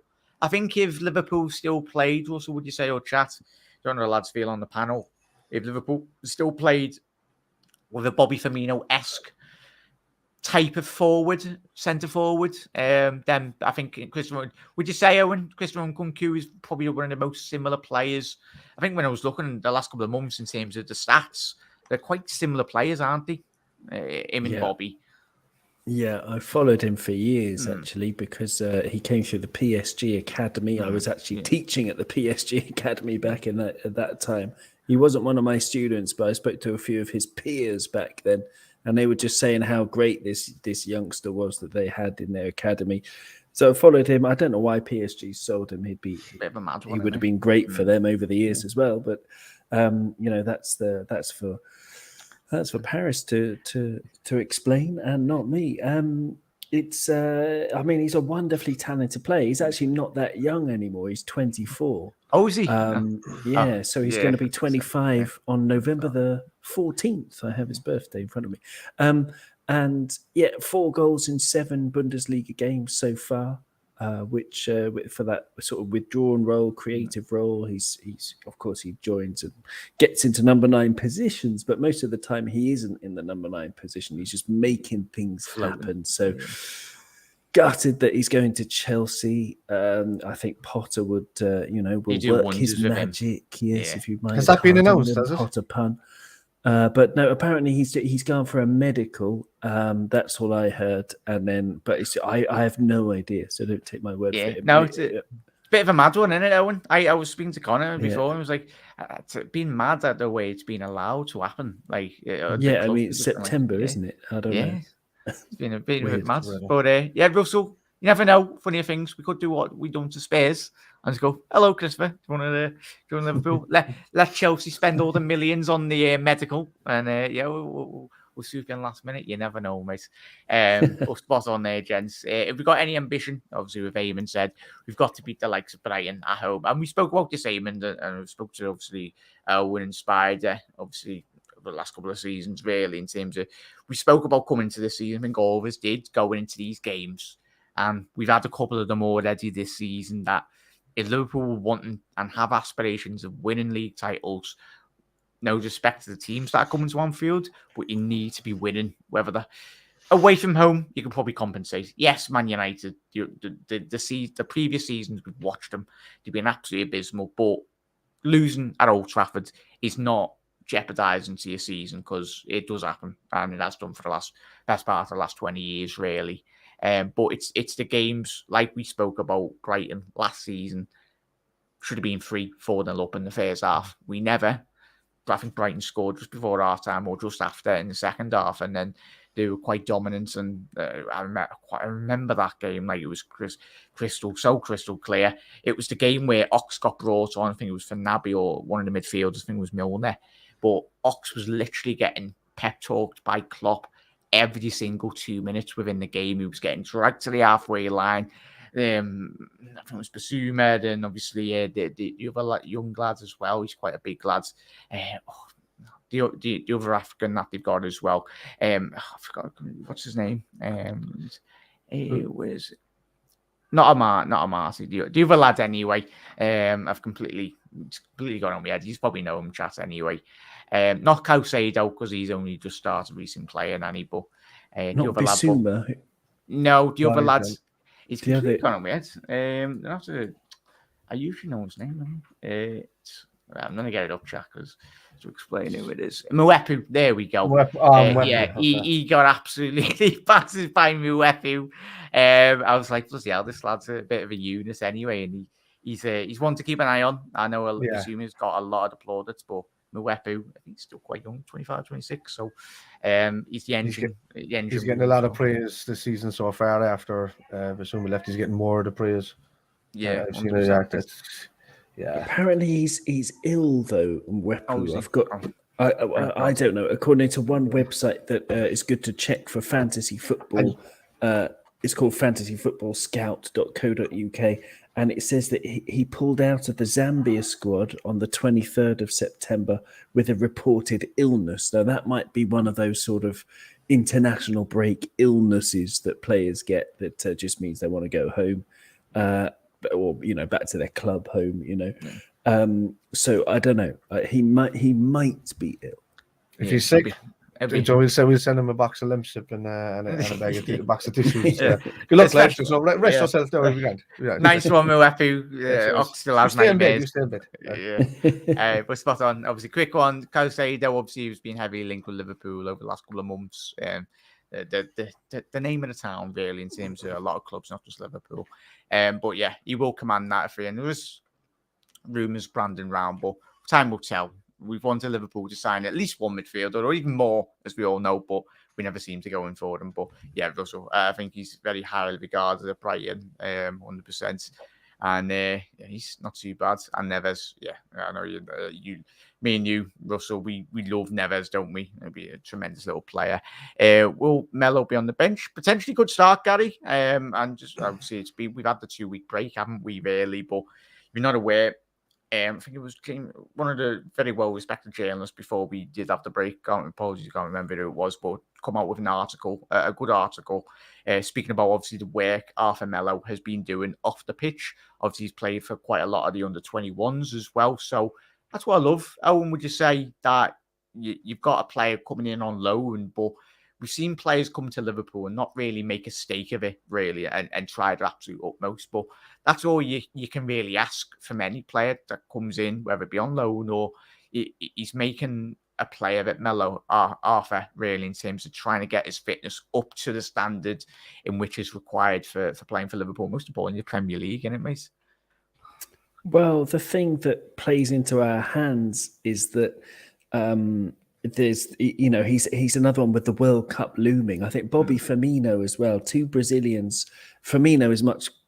I think if Liverpool still played, Russell, would you say, or chat? Don't know how the lads feel on the panel. If Liverpool still played with a Bobby Firmino-esque type of centre forward, then I think would you say, Owen, Christopher Nkunku is probably one of the most similar players? I think when I was looking the last couple of months in terms of the stats, they're quite similar players, aren't they? Him and Bobby. Yeah, I followed him for years actually because he came through the PSG Academy. I was actually teaching at the PSG Academy back in at that time. He wasn't one of my students, but I spoke to a few of his peers back then. And they were just saying how great this youngster was that they had in their academy. So I followed him. I don't know why PSG sold him. He would have been great for them over the years as well. But that's for Paris to explain and not me. He's a wonderfully talented player. He's actually not that young anymore. He's 24. Oh, is he? So he's going to be 25 on November the 14th. I have his birthday in front of me. 4 goals in 7 Bundesliga games so far, which for that sort of withdrawn role, creative role, he's of course he joins and gets into number 9 positions, but most of the time he isn't in the number 9 position. He's just making things happen. So gutted that he's going to Chelsea. I think Potter will work his magic. Yes, if you mind. Has that been announced? Has it? Potter pun. But no, apparently he's gone for a medical. That's all I heard. And then, but I have no idea, so don't take my word for it. No, it's a bit of a mad one, isn't it, Owen? I was speaking to Connor before, and I was like, it's been mad at the way it's been allowed to happen. Like, it's September, isn't it? I don't know. It's been a bit mad. But Russell, you never know. Funnier things. We could do what we done to Spurs and just go, hello, Christopher. Do you want to join Liverpool? let Chelsea spend all the millions on the medical, and we'll see you again last minute. You never know, mate. Spot on there, gents. If we've got any ambition, obviously, with Eamon said, we've got to beat the likes of Brighton at home. And we spoke about this, Eamon, and we spoke to, obviously, Owen and Spider. Obviously, the last couple of seasons, really, in terms of we spoke about coming to this season. I think all of us did going into these games, and we've had a couple of them already this season that if Liverpool want and have aspirations of winning league titles, no disrespect to the teams that are coming to Anfield, but you need to be winning. Whether they're away from home, you can probably compensate. Yes, Man United, the previous seasons we've watched them, they've been absolutely abysmal, but losing at Old Trafford is not jeopardising to your season because it does happen, and it has done for the best part of the last 20 years, really. But it's the games like we spoke about Brighton last season should have been 3-4-0 up in the first half. We never. I think Brighton scored just before half time or just after in the second half, and then they were quite dominant. And I remember that game like it was crystal clear. It was the game where Ox got brought on. I think it was for Naby or one of the midfielders. I think it was Milner. But Ox was literally getting pep talked by Klopp every single 2 minutes within the game. He was getting dragged to the halfway line. I think it was Basuma and obviously the other young lads as well. He's quite a big lad. The other African that they've got as well. I forgot what's his name. It was not a Marty. The other lad anyway. I've completely gone on my head. You probably know him, chat anyway. Not Caicedo because he's only just started recent playing, any but Not the other Basuma. lad. No, the other lads. He's The other- completely gone on my head. I usually know his name. I'm going to get it up, Jack, to explain who it is. Mwepu, there we go. Mwepu, he got absolutely battered by Mwepu. I was like, bloody hell, this lad's a bit of a unit anyway, and he's one to keep an eye on. I know I assume he's got a lot of plaudits, but Mwepu, I think he's still quite young, 25, 26, so he's the engine. He's getting a lot of praise this season so far after Basuma left. He's getting more of the praise. Yeah, I've seen it. Yeah. Apparently he's ill though. Mwepu. I've got. I don't know. According to one website that is good to check for fantasy football, it's called fantasyfootballscout.co.uk, and it says that he pulled out of the Zambia squad on the 23rd of September with a reported illness. Now that might be one of those sort of international break illnesses that players get that just means they want to go home. Or back to their club home, So I don't know. He might be ill. If he's sick, we'll send him a box of Limsip and a bag of a box of tissues. Good luck, lads. So rest yourself down if you can. Yeah. Nice one, Mwepu. Ox still has nightmares. You stay in bed. Yeah. But spot on. Obviously, quick one. Caicedo, obviously, he's been heavily linked with Liverpool over the last couple of months. The name of the town, really, in terms of a lot of clubs, not just Liverpool. But yeah, he will command that free. And there was rumours branding round, but time will tell. We've wanted Liverpool to sign at least one midfielder, or even more, as we all know, but we never seem to go in for them. But yeah, Russell, I think he's very highly regarded at Brighton, 100%. And he's not too bad. And Neves, I know me and you, Russell, we love Neves, don't we? He'll be a tremendous little player. Will Melo be on the bench? Potentially could start, Gary. And just obviously we've had the 2-week break, haven't we? Really, but if you're not aware, I think it was one of the very well-respected journalists before we did have the break. Apologies, I can't remember who it was, but come out with an article, a good article, speaking about obviously the work Arthur Melo has been doing off the pitch. Obviously, he's played for quite a lot of the under-21s as well. So that's what I love. Owen, would you say that you've got a player coming in on loan, but we've seen players come to Liverpool and not really make a stake of it, really, and try their absolute utmost. But that's all you can really ask from any player that comes in, whether it be on loan or he's making a player that Melo, Arthur, really, in terms of trying to get his fitness up to the standard in which is required for playing for Liverpool, most importantly, the Premier League, isn't it, mate? Well, the thing that plays into our hands is that there's, he's another one with the World Cup looming. I think Bobby Firmino as well. 2 Brazilians. Firmino is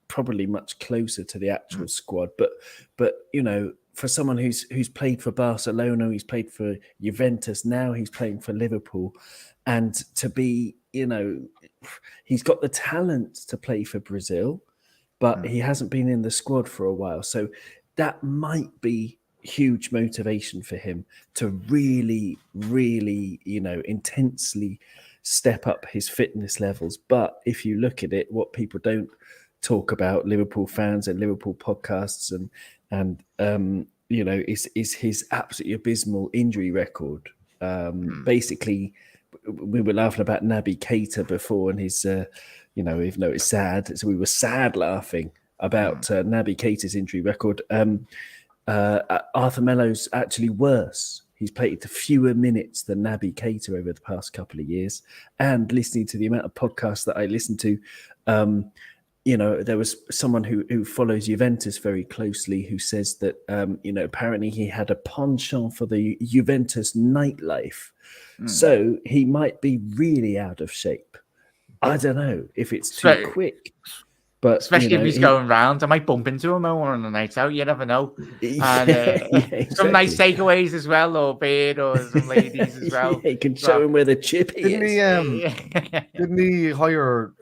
probably much closer to the actual squad, but for someone who's played for Barcelona, he's played for Juventus, now he's playing for Liverpool, and to be, he's got the talent to play for Brazil, but he hasn't been in the squad for a while, so that might be huge motivation for him to really, really, intensely step up his fitness levels. But if you look at it, what people don't talk about, Liverpool fans and Liverpool podcasts, and is his absolutely abysmal injury record. Basically, we were laughing about Naby Keita before, and his, even though it's sad, so we were sad laughing about Naby Keita's injury record. Arthur Melo's actually worse. He's played fewer minutes than Naby Keita over the past couple of years. And listening to the amount of podcasts that I listened to, there was someone who follows Juventus very closely who says that, apparently he had a penchant for the Juventus nightlife. So he might be really out of shape. I don't know if it's too quick. But especially if he's going round, I might bump into him on a night out. You never know. And exactly. Some nice takeaways as well, or beer, or some ladies as well. He can show him where the chippy is. Didn't he hire?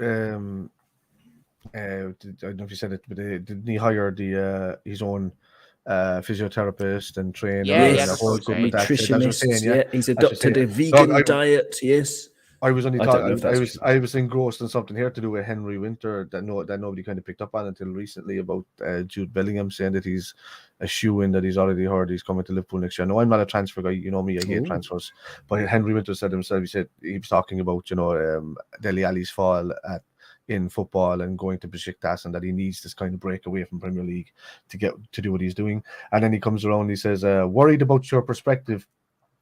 I don't know if you said it, but didn't he hire his own physiotherapist and trainer? Yes, and a whole group of that? Nutritionist. He's adopted a vegan diet. Yes. I was only talking. I was engrossed in something here to do with Henry Winter that nobody kind of picked up on until recently about Jude Bellingham saying that he's a shoe-in, that he's already heard he's coming to Liverpool next year. No, I'm not a transfer guy. You know me, I hate transfers. But Henry Winter said himself. He was talking about Dele Alli's fall in football and going to Besiktas, and that he needs this kind of break away from Premier League to get to do what he's doing. And then he comes around. He says, "Worried about your perspective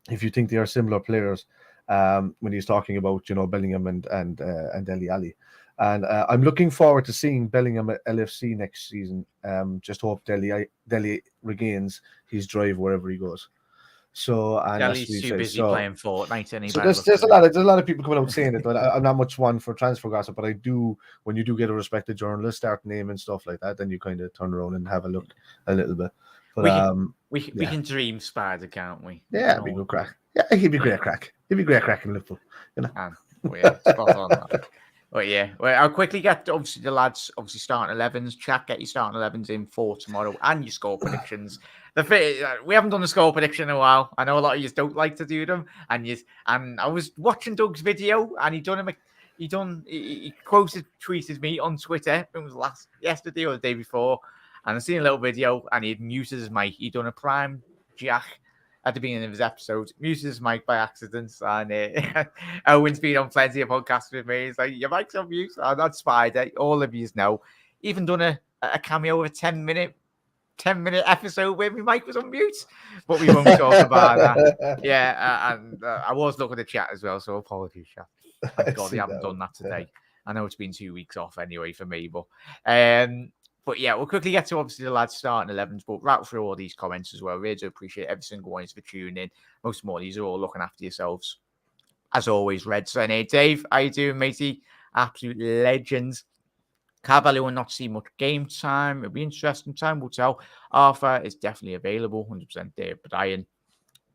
if you think they are similar players." When he's talking about Bellingham and Dele Alli, and I'm looking forward to seeing Bellingham at LFC next season. Just hope Dele regains his drive wherever he goes. So Dele's too busy playing Fortnite. So there's a lot of people coming out saying it, but I'm not much one for transfer gossip. But I do, when you do get a respected journalist start naming stuff like that, then you kind of turn around and have a look a little bit. But we can dream Spider, can't we? Yeah, it'd be good crack. Yeah, he'd be great crack. He'd be great crack in Liverpool. Spot on. But yeah, I'll quickly get obviously the lads starting 11s. Chat, get your starting 11s in for tomorrow and your score predictions. We haven't done the score prediction in a while. I know a lot of you don't like to do them, and I was watching Doug's video, and he tweeted me on Twitter. It was yesterday or the day before, and I seen a little video, and he had muted his mic. He'd done a prime jack at the beginning of his episode, muted his mic by accident, and Owen's been on plenty of podcasts with me. He's like, your mic's on mute. I'm not Spider. All of you know. Even done a cameo of a 10-minute episode where my mic was on mute, but we won't talk about that. Yeah, and I was looking at the chat as well, so apologies, chat. Thank God I haven't done that today. I know it's been 2 weeks off anyway for me, but yeah, we'll quickly get to obviously the lads starting 11s, but rattle through all these comments as well. Really do appreciate every single one for tuning in. Most of all, these are all looking after yourselves. As always, Red Sun. Hey, Dave, how you doing, matey? Absolute legends. Carvalho will not see much game time. It'll be interesting. Time will tell. Arthur is definitely available. 100% there. Brian.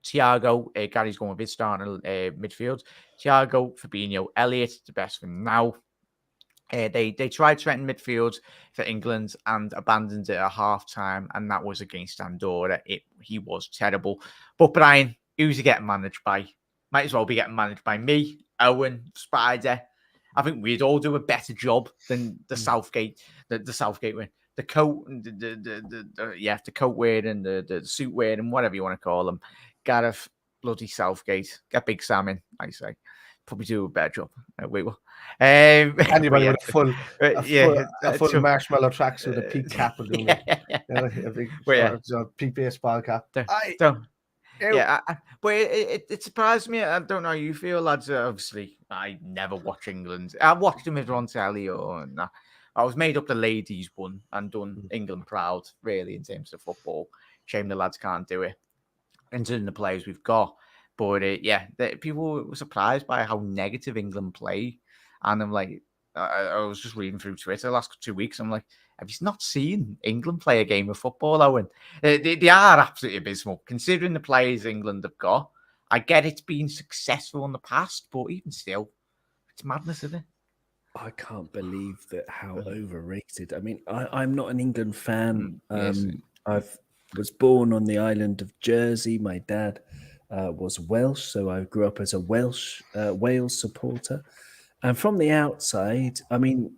Thiago. Gary's going with his starting midfield. Thiago, Fabinho, Elliott, the best for now. They tried Trent midfield for England and abandoned it at half-time, and that was against Andorra. He was terrible. But Brian, who's he getting managed by? Might as well be getting managed by me, Owen, Spider. I think we'd all do a better job than the Southgate, the Southgate win. The coat, the coat wearing, the suit wearing, whatever you want to call them. Gareth bloody Southgate. Get Big Sam in, I say. Probably do a better job. We will. Anybody with a full marshmallow tracksuit, a peak cap, will do a big peak baseball cap. But it surprised me. I don't know how you feel, lads. Obviously, I never watch England. I watched them if on telly I was made up the ladies one and done England proud, really, in terms of football. Shame the lads can't do it. Considering the players we've got. But people were surprised by how negative England play. And I'm like, I was just reading through Twitter the last 2 weeks. I'm like, have you not seen England play a game of football, Owen? They are absolutely abysmal, considering the players England have got. I get it's been successful in the past, but even still, it's madness, isn't it? I can't believe how overrated. I mean, I'm not an England fan. was born on the island of Jersey. My dad was Welsh, so I grew up as a Wales supporter. And from the outside, I mean,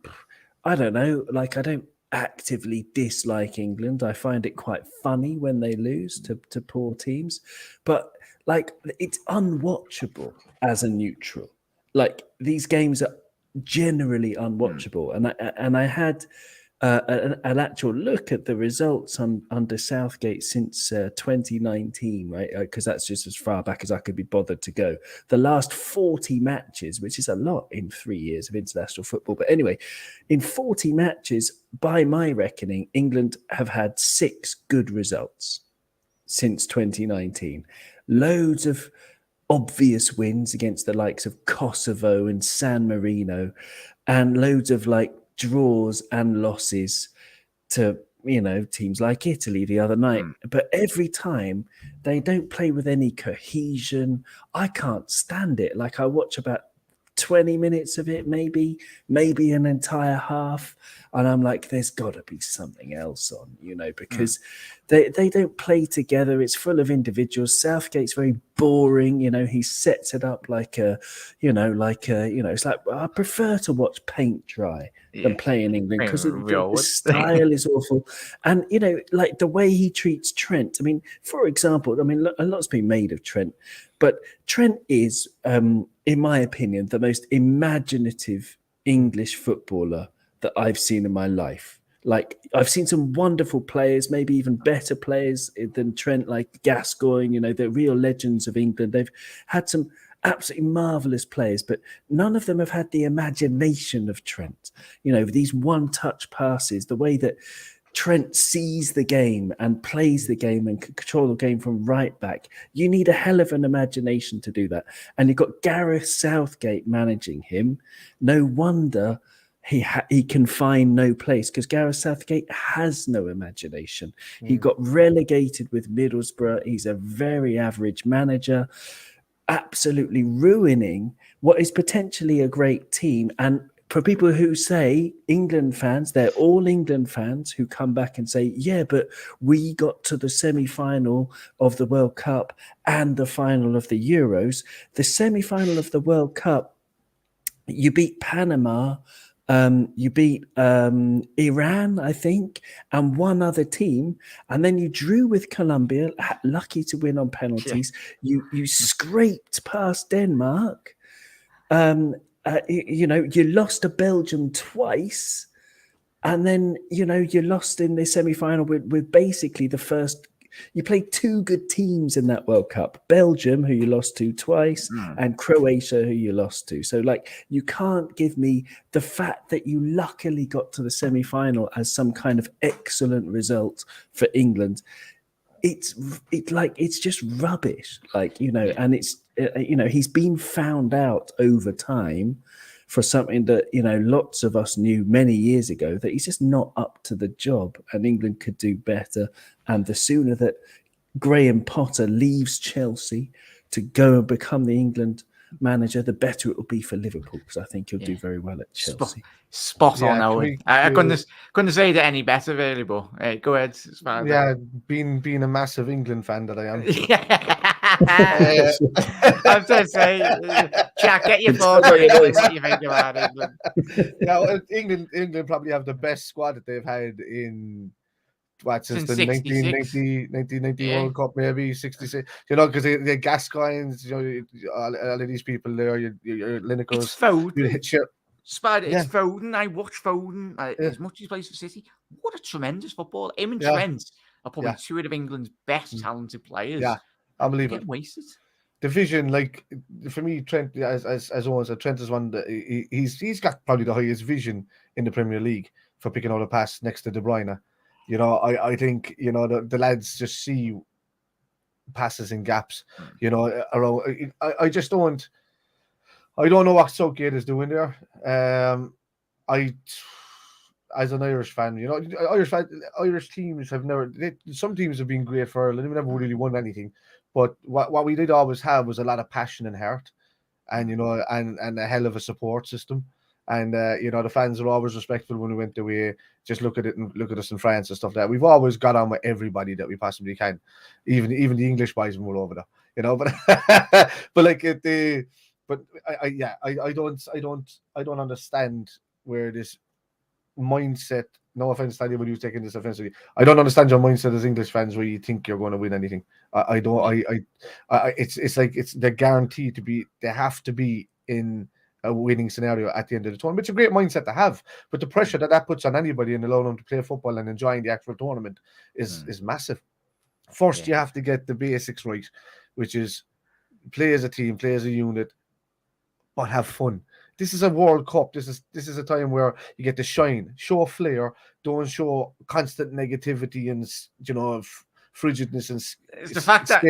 I don't know, like I don't actively dislike England. I find it quite funny when they lose to poor teams, but like it's unwatchable as a neutral. Like these games are generally unwatchable, and I had an actual look at the results under Southgate since 2019, right? Because that's just as far back as I could be bothered to go. The last 40 matches, which is a lot in 3 years of international football. But anyway, in 40 matches, by my reckoning, England have had 6 good results since 2019. Loads of obvious wins against the likes of Kosovo and San Marino, and loads of like draws and losses to teams like Italy the other night. But every time they don't play with any cohesion. I can't stand it. Like I watch about 20 minutes of it, maybe an entire half, and I'm like, there's got to be something else on, because they don't play together. It's full of individuals. Southgate's very boring. He sets it up like it's like, I prefer to watch paint dry than play in England because the style is awful. And like the way he treats Trent. I mean, for example, a lot's been made of Trent, but Trent is, in my opinion, the most imaginative English footballer that I've seen in my life. Like I've seen some wonderful players, maybe even better players than Trent, like Gascoigne, the real legends of England. They've had some absolutely marvelous players, but none of them have had the imagination of Trent. These one-touch passes, the way that Trent sees the game and plays the game and can control the game from right back. You need a hell of an imagination to do that. And you've got Gareth Southgate managing him. No wonder he can find no place, because Gareth Southgate has no imagination. He got relegated with Middlesbrough. He's a very average manager, absolutely ruining what is potentially a great team. And for people who say England fans, they're all England fans who come back and say, yeah, but we got to the semi-final of the World Cup and the final of the Euros. The semi-final of the World Cup, you beat Panama, you beat Iran, I think, and one other team, and then you drew with Colombia, lucky to win on penalties. Yeah. You scraped past Denmark. You lost to Belgium twice, and then you lost in the semi-final with basically the first. You played 2 good teams in that World Cup: Belgium, who you lost to twice, and Croatia, who you lost to. So, like, you can't give me the fact that you luckily got to the semi-final as some kind of excellent result for England. It's just rubbish, and it's he's been found out over time for something that lots of us knew many years ago, that he's just not up to the job, and England could do better. And the sooner that Graham Potter leaves Chelsea to go and become the England manager, the better it will be for Liverpool, because I think he'll do very well at Chelsea. Spot on, Owen. I couldn't say that any better, really, but go ahead. Yeah, being a massive England fan that I am. I was going to say, Jack, get your thoughts on England. What do you think about England? England probably have the best squad that they've had in since the 1990 World Cup, maybe 66. Because the Gascoignes, all of these people there, your Linekers. It's Foden. It's Foden. I watch Foden as much as he plays for City. What a tremendous footballer. Him and Trent are probably 2 of England's best talented players. Yeah, unbelievable. Wasted. The vision, like, for me, Trent, as Owen said, Trent is one that he's got probably the highest vision in the Premier League for picking out a pass next to De Bruyne. I think the lads just see passes in gaps. Around. I just don't. I don't know what Southgate is doing there. As an Irish fan, Irish teams have never. Some teams have been great for Ireland. They've never really won anything, but what we did always have was a lot of passion and heart, and and a hell of a support system. And the fans are always respectful when we went away. Just look at it and look at us in France and stuff like that. We've always got on with everybody that we possibly can, even the English boys when we're over there. But but like but I don't understand where this mindset. No offense to anyone who's taking this offensively. I don't understand your mindset as English fans where you think you're going to win anything. I don't. It's like they're guaranteed to be. They have to be in a winning scenario at the end of the tournament. It's a great mindset to have, but the pressure that puts on anybody and allowing them to play football and enjoying the actual tournament is massive. First, you have to get the basics right, which is play as a team, play as a unit, but have fun. This is a World Cup. This is a time where you get to shine, show flair, don't show constant negativity and frigidness and it's the fact that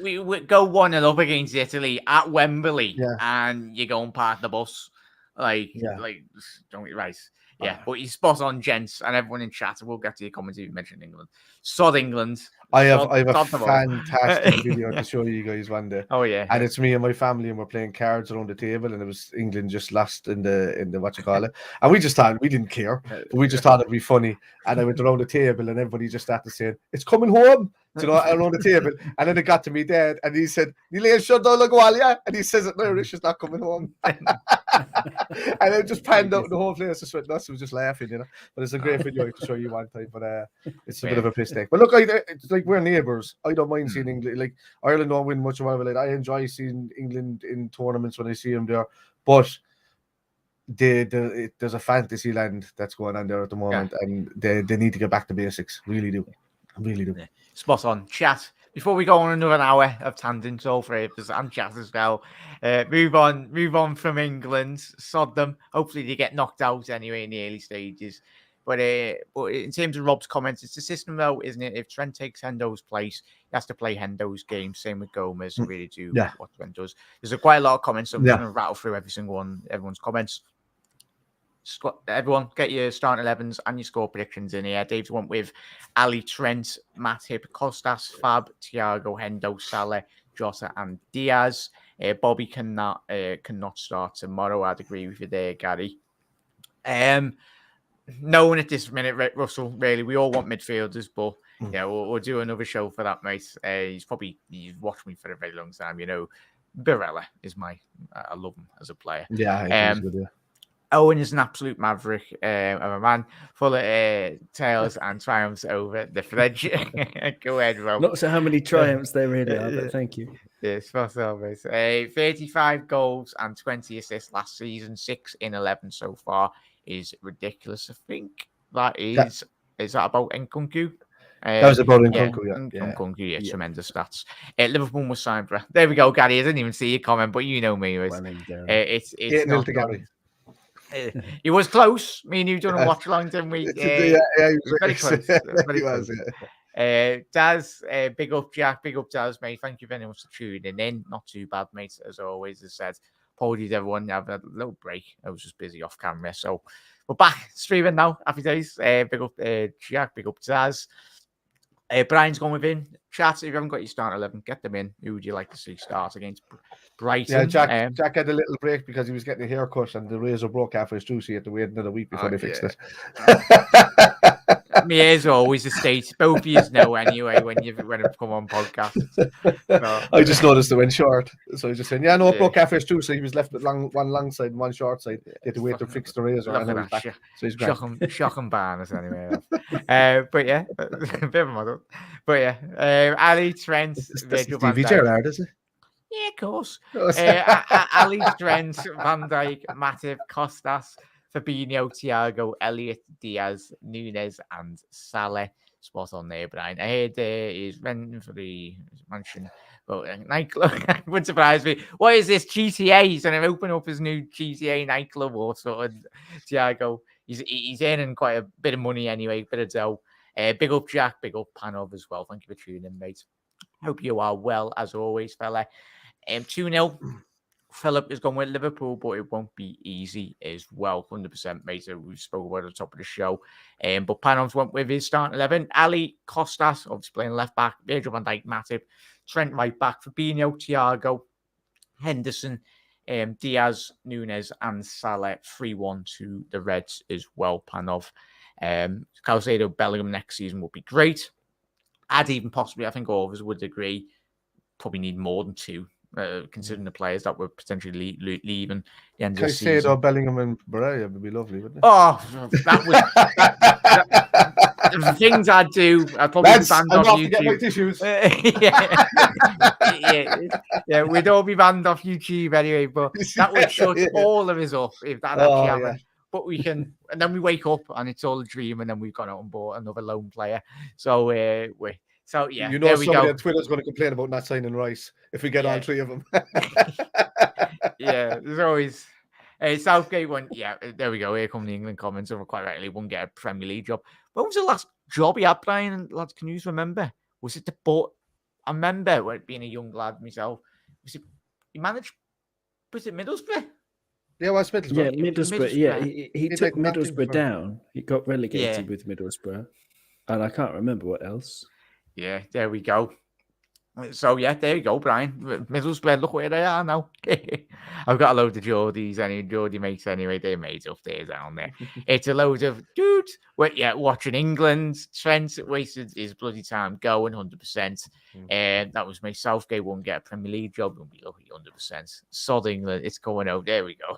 we go 1-0 up against Italy at Wembley, and you go and park the bus, don't get right. Yeah, but you're spot on, gents, and everyone in chat. We'll get to your comments if you mentioned England. Sod England. I have a fantastic video to show you guys one day. Oh yeah, and it's me and my family, and we're playing cards around the table, and it was England just lost in the what you call it, and we just thought we didn't care, but we just thought it'd be funny. And I went around the table, and everybody just started saying, "It's coming home." Around the table, and then it got to me dad, and he said, and he says it in Irish, is not coming home. And I just panned out the whole place, just went nuts. I was just laughing, But it's a great video to show you one time, but it's a bit of a piss take. But look, it's like we're neighbours. I don't mind seeing England. Like Ireland don't win much of it. I enjoy seeing England in tournaments when I see them there, but there's a fantasy land that's going on there at the moment, and they need to get back to basics. Really do. Yeah. Spot on. Chat. Before we go on another hour of tangents, all three of us and chat as well. Move on from England. Sod them. Hopefully they get knocked out anyway in the early stages. But in terms of Rob's comments, it's the system though, isn't it? If Trent takes Hendo's place, he has to play Hendo's game. Same with Gomez. Really do what Trent does. There's quite a lot of comments, so I'm going to rattle through every single one. Everyone's comments. Everyone, get your starting 11s and your score predictions in here. Dave's went with Ali, Trent, Matip, Costas, Fab, Thiago, Hendo, Salah, Jota, and Diaz. Bobby cannot start tomorrow. I'd agree with you there, Gary. No one at this minute, Russell. Really, we all want midfielders, but we'll do another show for that, mate. He's watched me for a very long time. Barella is I love him as a player. Yeah, he's good, yeah. Owen is an absolute maverick of a man, full of tales and triumphs over the fledge. Go ahead, Rob. Not so how many triumphs there really are, but thank you. Yes, spot on, mate. 35 goals and 20 assists last season, 6 in 11 so far is ridiculous. I think that is that about Nkunku? That was about Nkunku, Nkunku, tremendous stats. Liverpool was signed for. There we go, Gary. I didn't even see your comment, but you know me. It's 8-0 to Gary. It was close. Me and you done a watch along, didn't we? He was very close. Very close. Daz, big up, Jack. Big up, Daz, mate. Thank you very much for tuning in. Not too bad, mate, as always. As said, apologies, everyone. I've had a little break. I was just busy off camera. So we're back streaming now. Happy days. Big up, Jack. Big up, Daz. Brian's going within. Chat, if you haven't got your start 11, get them in. Who would you like to see start against Brighton? Yeah, Jack had a little break because he was getting a haircut and the razor broke halfway through, so he had to wait another week before they fixed it. My ears are always a state. Both of you know anyway when I've come on podcast. So, I just noticed it went short. So I just saying, it broke halfway through, so he was left with one long side and one short side. He had to wait to fix the razor and then he's back. So he's shock and banners anyway. But yeah, a bit of a model. But yeah, Ali, Trent, Virgil van Dijk. Gerrard, is it? Yeah, of course. Ali, Trent, Van Dijk, Matip, Costas, Fabinho, Thiago, Elliott, Diaz, Nunes, and Salah. Spot on there, Brian. I heard he's renting for the mansion. But nightclub wouldn't surprise me. What is this GTA? He's going to open up his new GTA nightclub or sort of Thiago. He's earning quite a bit of money anyway, bit of dough. Big up, Jack. Big up, Panov as well. Thank you for tuning in, mate. Hope you are well, as always, fella. 2-0. Philip is going with Liverpool, but it won't be easy as well. 100%, mate. So we spoke about at the top of the show. But Panovs went with his starting 11. Ali, Costas, obviously playing left back. Virgil van Dijk, Matip. Trent right back. Fabinho, Thiago, Henderson, Diaz, Nunes, and Salah 3-1 to the Reds as well. Panov. Caicedo, Bellingham next season would be great. I'd even possibly, I think all of us would agree, probably need more than 2, considering the players that were potentially leaving the end of the season. Caicedo, Bellingham, and Barella would be lovely, wouldn't it? Oh, that was the things I'd do. I'd probably be banned off to get my YouTube. tissues. yeah, we'd all be banned off YouTube anyway. But that would shut all of us up if that actually happened. But we can, and then we wake up and it's all a dream, and then we've gone out and bought another lone player. So yeah, you know, somebody on Twitter is going to complain about not signing Rice if we get all 3 of them. Yeah, there's always. Southgate won. Yeah, there we go. Here come the England comments. Over quite rightly, won't get a Premier League job. When was the last job he had, Brian? And lads, can you remember? Was it the boat? I remember being a young lad myself. Was it he managed? Was it Middlesbrough? Yeah, well, Middlesbrough. Yeah, Middlesbrough. Yeah, he took Middlesbrough down. He got relegated with Middlesbrough, and I can't remember what else. Yeah, there we go. So yeah, there you go, Brian. Middlesbrough, look where they are now. I've got a load of Geordies, Geordie mates anyway. They're mates up there down there. It's a load of dudes. Watching England. Trent wasted his bloody time going 100%. And that was me. Southgate won't get a Premier League job. We'll be lucky 100%. Sod England. It's going out. There we go.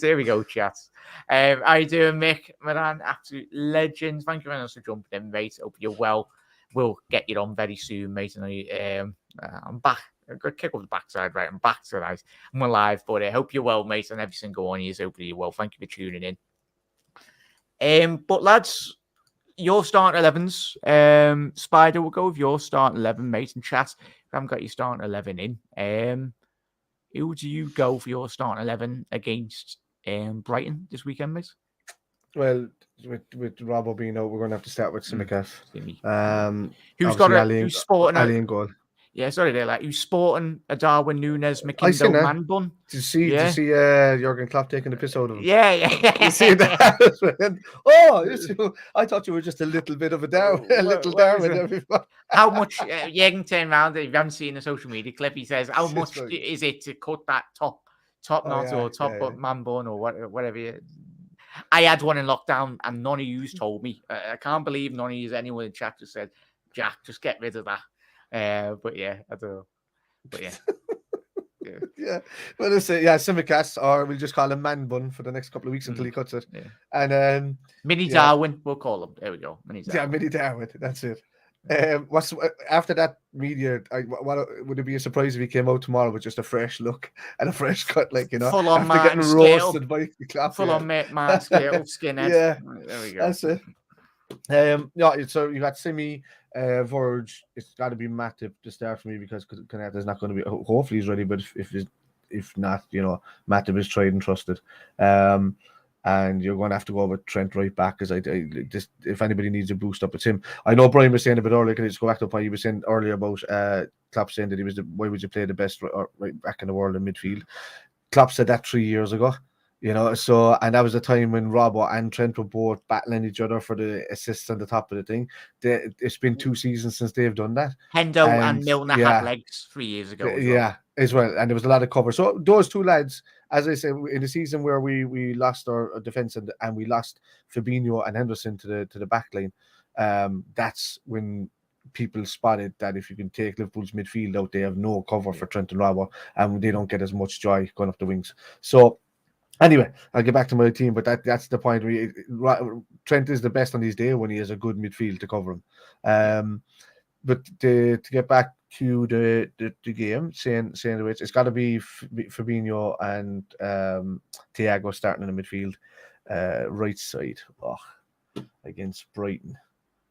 There we go, chats. How you doing, Mick? Moran, absolute legend. Thank you very much for jumping in, mate. Hope you're well. We'll get you on very soon, mate. And I'm back. I've got to kick up the backside, right? I'm back tonight. I'm alive, but I hope you're well, mate. And every single one of you, hopefully you're well. Thank you for tuning in. But lads, your starting 11s. Spider, we'll go with your starting 11, mate. And chat, if I haven't got your starting 11 in, who do you go for your starting 11 against Brighton this weekend, mate? Well, with Robbo being out, we're going to have to start with Simicast. Who's sporting Ali in goal? Yeah, sorry, they're like who's sporting a Darwin Nunes McKindo man bun. Did you see Jurgen Klopp taking the piss out of him? Yeah. You see that? Oh, I thought you were just a little bit of a down, Darwin. How much? Jurgen turned around. If you haven't seen the social media clip, he says, "How much is it to cut that top knot or top man bun or whatever?" I had one in lockdown, and none of you told me. I can't believe none of you, anyone in chat, just said, "Jack, just get rid of that." But yeah, I don't know. But yeah. Yeah. Well, let's say, Simicast, or we'll just call him Man Bun for the next couple of weeks until he cuts it. Yeah. And Mini Darwin, we'll call him. There we go. Mini Darwin. That's it. What's after that media? Would it be a surprise if he came out tomorrow with just a fresh look and a fresh cut, full on man getting roasted by the Klopp? Full on man scale, skinhead. Yeah, there we go. That's it. So you got Simi, Verge. It's got to be Matip to start for me because Caneta's not going to be. Hopefully he's ready, but if not, Matip is tried and trusted. And you're going to have to go with Trent right back because if anybody needs a boost up, it's him. I know Brian was saying a bit earlier. Can I just go back to what he was saying earlier about Klopp saying that he was why would you play the best right back in the world in midfield? Klopp said that 3 years ago. So and that was the time when Robbo and Trent were both battling each other for the assists on the top of the thing. It's been 2 seasons since they've done that. Hendo and Milner had legs 3 years ago. As well. And there was a lot of cover. So those 2 lads, as I said, in the season where we lost our defence and we lost Fabinho and Henderson to the back line, that's when people spotted that if you can take Liverpool's midfield out, they have no cover for Trent and Robbo, and they don't get as much joy going up the wings. So anyway, I'll get back to my team, but that's the point. Trent is the best on his day when he has a good midfield to cover him. But to get back to the game, saying which it's got to be Fabinho and Thiago starting in the midfield, right side against Brighton.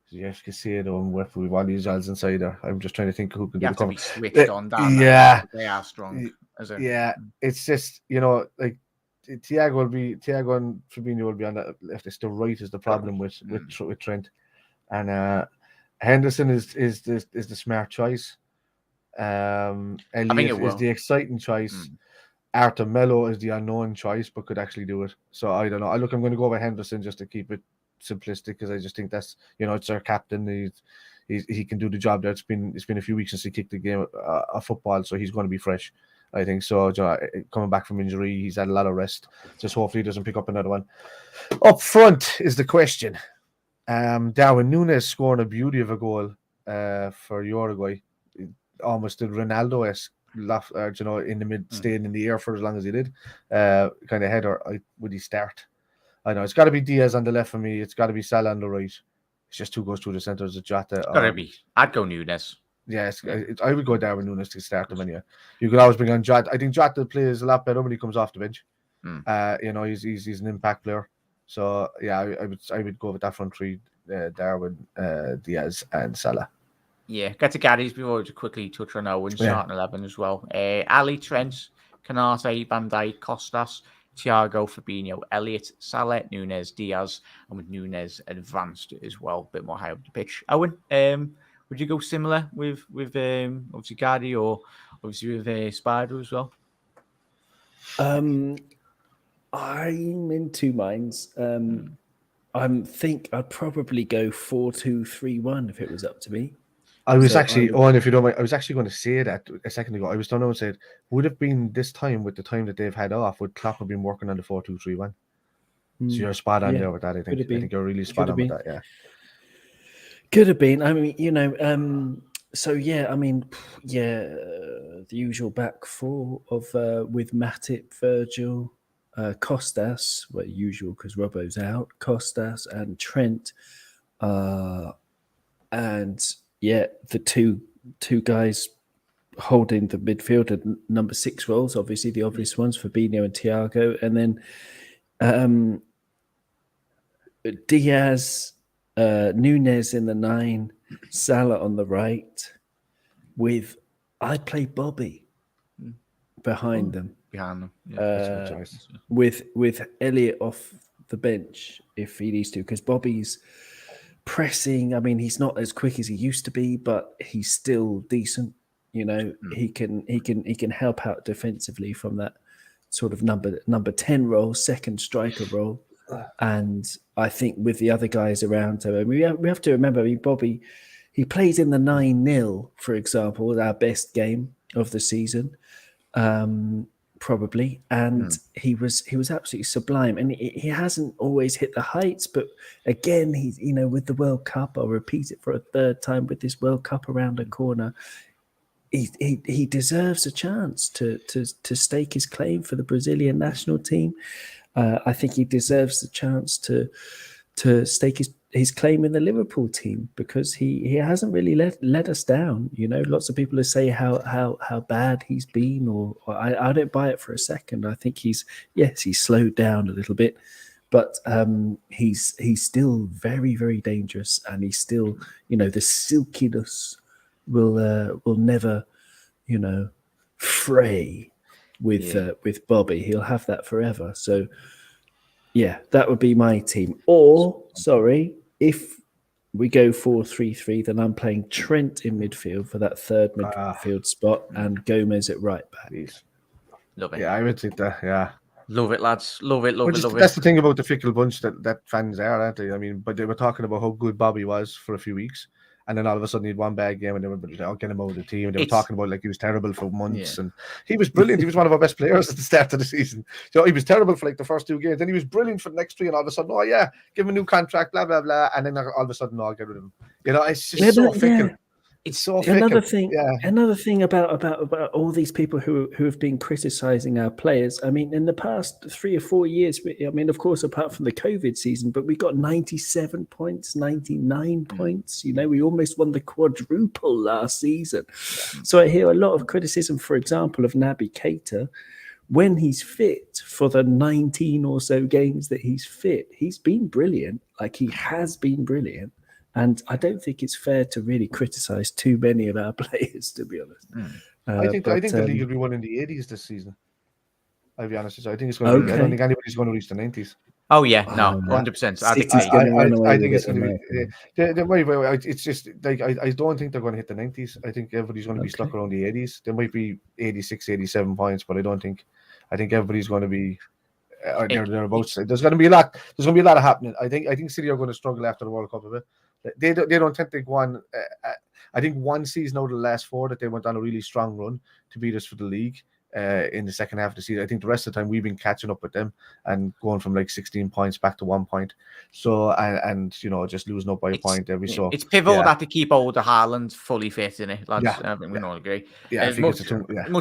You have to say though, with all these odds inside there. I'm just trying to think who can do the cover. You have to be switched on that. Yeah, they are strong. Yeah, it's just like. Thiago and Fabinho will be on the left. It's the right is the problem with Trent, and Henderson is the smart choice. Elliott is the exciting choice. Arthur Melo is the unknown choice, but could actually do it. So I don't know. I'm going to go with Henderson just to keep it simplistic because I just think that's it's our captain. He can do the job there. It's been a few weeks since he kicked the game of football, so he's going to be fresh. I think so. Coming back from injury, he's had a lot of rest. Just hopefully he doesn't pick up another one. Up front is the question. Darwin Núñez scoring a beauty of a goal for Uruguay. Almost did Ronaldo-esque in the mid, staying in the air for as long as he did. Kind of header. Would he start? I know it's got to be Diaz on the left for me. It's got to be Salah on the right. It's just two goes through the centre as a Jota. It's gotta be. I'd go Núñez. Yeah, I would go Darwin Núñez to start them. Anyway, you could always bring on Jota. I think Jota plays a lot better when he comes off the bench. He's an impact player. So yeah, I would go with that front three: Darwin, Diaz, and Salah. Yeah, get to Gary's before to quickly touch on Owen starting 11 as well. Ali, Trent, Canate, Van Dijk, Costas, Thiago, Fabinho, Elliott, Salah, Núñez, Diaz, and with Núñez advanced as well, a bit more high up the pitch. Owen, would you go similar with obviously Gary or obviously with Spider as well? I'm in two minds. I think I'd probably go 4-2-3-1 if it was up to me. I was Owen, if you don't mind, I was actually going to say that a second ago. I was done and said, would have been this time with the time that they've had off, would Klopp have been working on the 4-2-3-1? So you're spot on there with that, I think. I think you're really spot on with that, yeah. Could have been. I mean, the usual back four of with Matip, Virgil, Costas, usual because Robbo's out, Costas and Trent, and the two guys holding the midfield and number 6 roles, obviously the obvious ones, Fabinho and Thiago, and then Diaz, Núñez in the 9, Salah on the right, I'd play Bobby behind them. Behind them. Yeah, with Elliott off the bench if he needs to, because Bobby's pressing. I mean, he's not as quick as he used to be, but he's still decent. He can help out defensively from that sort of number 10 role, second striker role. And I think with the other guys around him, we have to remember, Bobby, he played in the 9-0, for example, our best game of the season, probably, and he was absolutely sublime. And he hasn't always hit the heights, but again, he's with the World Cup, I'll repeat it for a third time, with this World Cup around the corner, he deserves a chance to stake his claim for the Brazilian national team. I think he deserves the chance to stake his claim in the Liverpool team, because he hasn't really let us down. Lots of people say how bad he's been, or I don't buy it for a second. I think he's slowed down a little bit, but he's still very, very dangerous, and he's still the silkiness will never fray with Bobby. He'll have that forever. So yeah, that would be my team. Or if we go 4-3-3, then I'm playing Trent in midfield for that third midfield spot, and Gomez at right back. Love it. Yeah, I would think that. Yeah, love it, lads. Love it. That's the thing about the fickle bunch that fans are, aren't they? I mean, but they were talking about how good Bobby was for a few weeks, and then all of a sudden he had one bad game, and they were getting him out of the team. And they were talking about like he was terrible for months, and he was brilliant. He was one of our best players at the start of the season. He was terrible for like the first 2 games, then he was brilliant for the next 3, and all of a sudden, give him a new contract, blah blah blah, and then all of a sudden, I'll get rid of him. It's just so fickle. Yeah. It's so another thing. Yeah. Another thing about all these people who have been criticizing our players. I mean, in the past 3 or 4 years, of course, apart from the COVID season, but we got 97 points, 99 points. We almost won the quadruple last season. So I hear a lot of criticism, for example, of Naby Keita. When he's fit for the 19 or so games that he's fit, he's been brilliant. Like, he has been brilliant. And I don't think it's fair to really criticize too many of our players, to be honest. I think the league will be won in the 80s this season. I'll be honest with you. I think it's going to be, I don't think anybody's going to reach the 90s. Oh yeah, no, 100%. I think it's going to be. It's just like I don't think they're going to hit the 90s. I think everybody's going to be stuck around the 80s. There might be 86, 87 points, but I don't think. I think everybody's going to be. Thereabouts. There's going to be a lot. There's going to be a lot of happening. I think City are going to struggle after the World Cup a bit. They don't think they go on. I think one season out of the last 4 that they went on a really strong run to beat us for the league. in the second half of the season. I think the rest of the time we've been catching up with them and going from like 16 points back to 1 point. So and just losing up by a point every so. It's pivotal that to keep older Haaland fully fit in it, lads. Yeah, I think we all agree. Yeah, as much as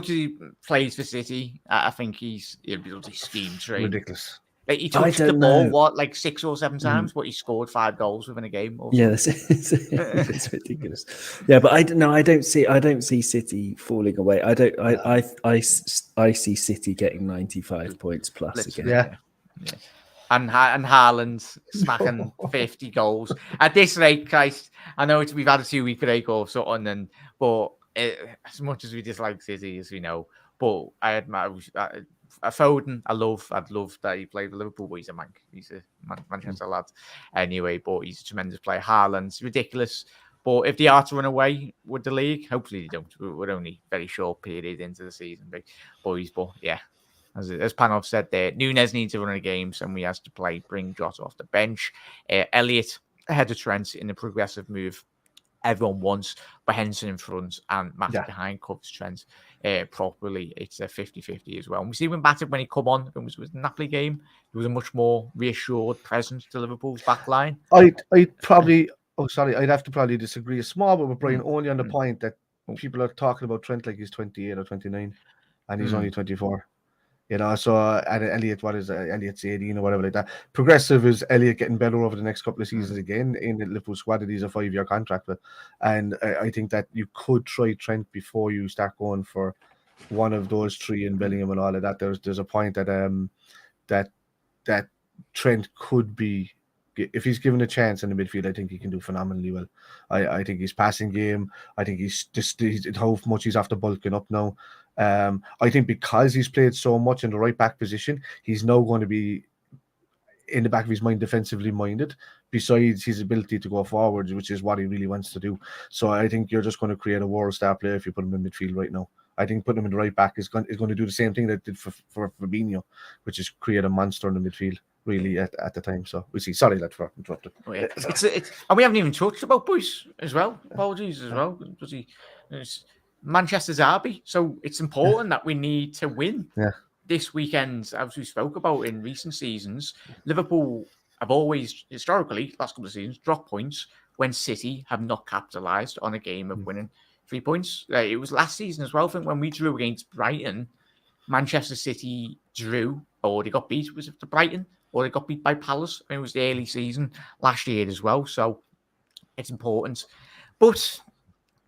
he plays for City, I think he'll be able to scheme train. Ridiculous. Like, he touched the ball, like 6 or 7 times, but he scored 5 gols within a game. Yeah, it's ridiculous. Yeah, but I don't see City falling away. I see City getting 95 points plus again. Yeah. And Haaland smacking 50 goals at this rate. Christ, I know we've had a 2-week break or something, but as much as we dislike City, as we know, but I admire. Foden, I'd love that he played for Liverpool, but he's a Manc. He's a Manchester lad anyway, but he's a tremendous player. Haaland's ridiculous. But if they are to run away with the league, hopefully they don't. We're only very short period into the season, boys. But yeah, as Panov said there, Núñez needs to run the games and we has to bring Jota off the bench. Elliott ahead of Trent in a progressive move. Everyone wants, but Henderson in front and Matip behind covers Trent properly. It's a 50-50 as well. And we see when Matip, when he come on, it was the Napoli game, there was a much more reassured presence to Liverpool's back line. I'd have to probably disagree a small bit with Brian, only on the point that people are talking about Trent like he's 28 or 29 and he's only 24. So and Elliott, Elliott's 18 or whatever like that. Progressive is Elliott getting better over the next couple of seasons again in the Liverpool squad that he's a 5-year contract with. And I think that you could try Trent before you start going for one of those 3 in Bellingham and all of that. There's a point that that Trent could be, if he's given a chance in the midfield, I think he can do phenomenally well. I think his passing game, I think he's how much he's after bulking up now. I think because he's played so much in the right back position, he's now going to be in the back of his mind defensively minded, besides his ability to go forwards, which is what he really wants to do. So I think you're just going to create a world star player if you put him in midfield right now. I think putting him in the right back is going to do the same thing that it did for Fabinho, which is create a monster in the midfield. Really, at the time, so we see. Sorry, lad, for interrupting. Oh, yeah. It's and we haven't even talked about boys as well. Apologies as well. It's Manchester's derby, so it's important that we need to win this weekend, as we spoke about in recent seasons. Liverpool have always historically, last couple of seasons, dropped points when City have not capitalised on a game of winning 3 points. It was last season as well. I think when we drew against Brighton, Manchester City drew, or they got beat. Was it to Brighton? Or they got beat by Palace. I mean, it was the early season last year as well. So it's important. But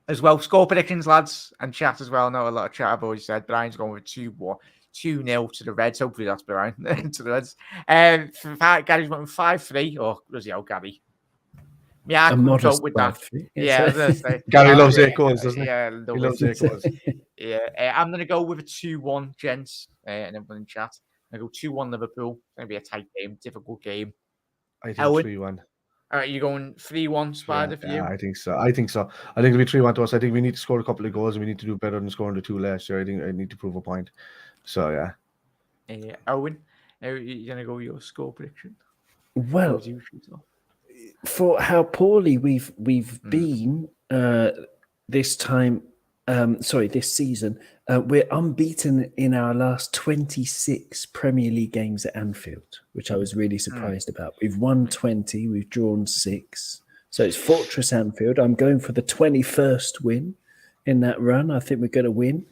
as well, score predictions, lads, and chat as well. I know a lot of chat have always said Brian's going with 2-0 to the Reds. Hopefully that's Brian to the Reds. Gary's went with 5-3. Or was he out, Gary? Yeah, I couldn't cope with that. Yeah, I was going to say. Gary loves 8 goals, doesn't he? Yeah, he loves 8 goals. Yeah, I'm going to go with a 2-1, gents, and everyone in chat. I go 2-1 Liverpool. It's going to be a tight game, difficult game. I think 3-1. All right, you're going 3-1, Spider, for you? Yeah, I think so. I think it'll be 3-1 to us. I think we need to score a couple of goals and we need to do better than scoring the 2 last year. I think I need to prove a point. So, yeah. Owen, are you going to go with your score prediction? Well, for how poorly we've been this season, we're unbeaten in our last 26 Premier League games at Anfield, which I was really surprised about. We've won 20, we've drawn 6. So it's Fortress Anfield. I'm going for the 21st win in that run. I think we're going to win.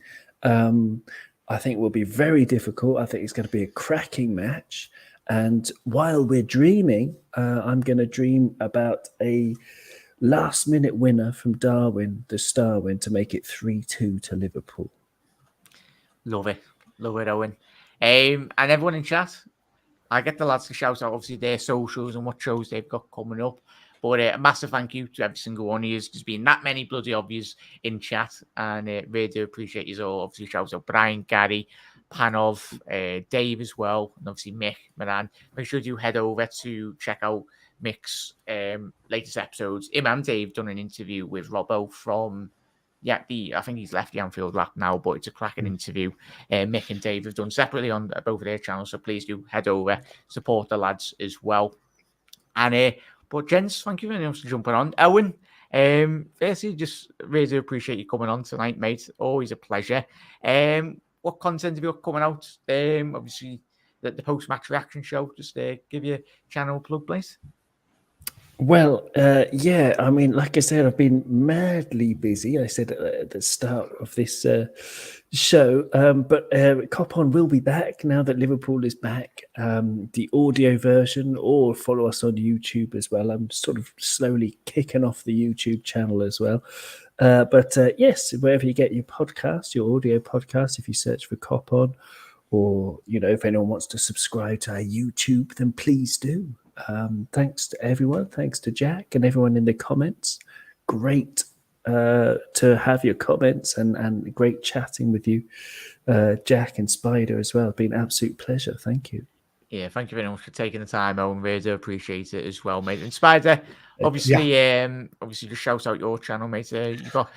I think it will be very difficult. I think it's going to be a cracking match. And while we're dreaming, I'm going to dream about a last-minute winner from Darwin, the Starwin, to make it 3-2 to Liverpool. Love it, Owen. And everyone in chat, I get the lads to shout out, obviously, their socials and what shows they've got coming up. But a massive thank you to every single one of you. There's been that many bloody obvious in chat, and really do appreciate you all. Obviously, shout out Brian, Gary, Panov, Dave as well, and obviously Mick, Moran. Make sure you head over to check out Mick's latest episodes. Him and Dave done an interview with Robbo from I think he's left the Anfield Wrap now, but it's a cracking interview. Mick and Dave have done separately on both of their channels, so please do head over, support the lads as well. And but gents, thank you very much for jumping on. Owen, firstly, just really do appreciate you coming on tonight, mate. Always a pleasure. what content have you got coming out? Obviously, the post-match reaction show. Just give your channel plug, please. Well, yeah, I mean, like I said, I've been madly busy. I said at the start of this show, but Cop On will be back now that Liverpool is back. The audio version, or follow us on YouTube as well. I'm sort of slowly kicking off the YouTube channel as well. But yes, wherever you get your podcast, your audio podcast, if you search for Cop On, or, if anyone wants to subscribe to our YouTube, then please do. Thanks to everyone. Thanks to Jack and everyone in the comments. Great to have your comments and great chatting with you, Jack and Spider as well. Been an absolute pleasure. Thank you. Yeah, thank you very much for taking the time, Owen. Really do appreciate it as well, mate. And Spider, obviously, obviously, just shout out your channel, mate. You got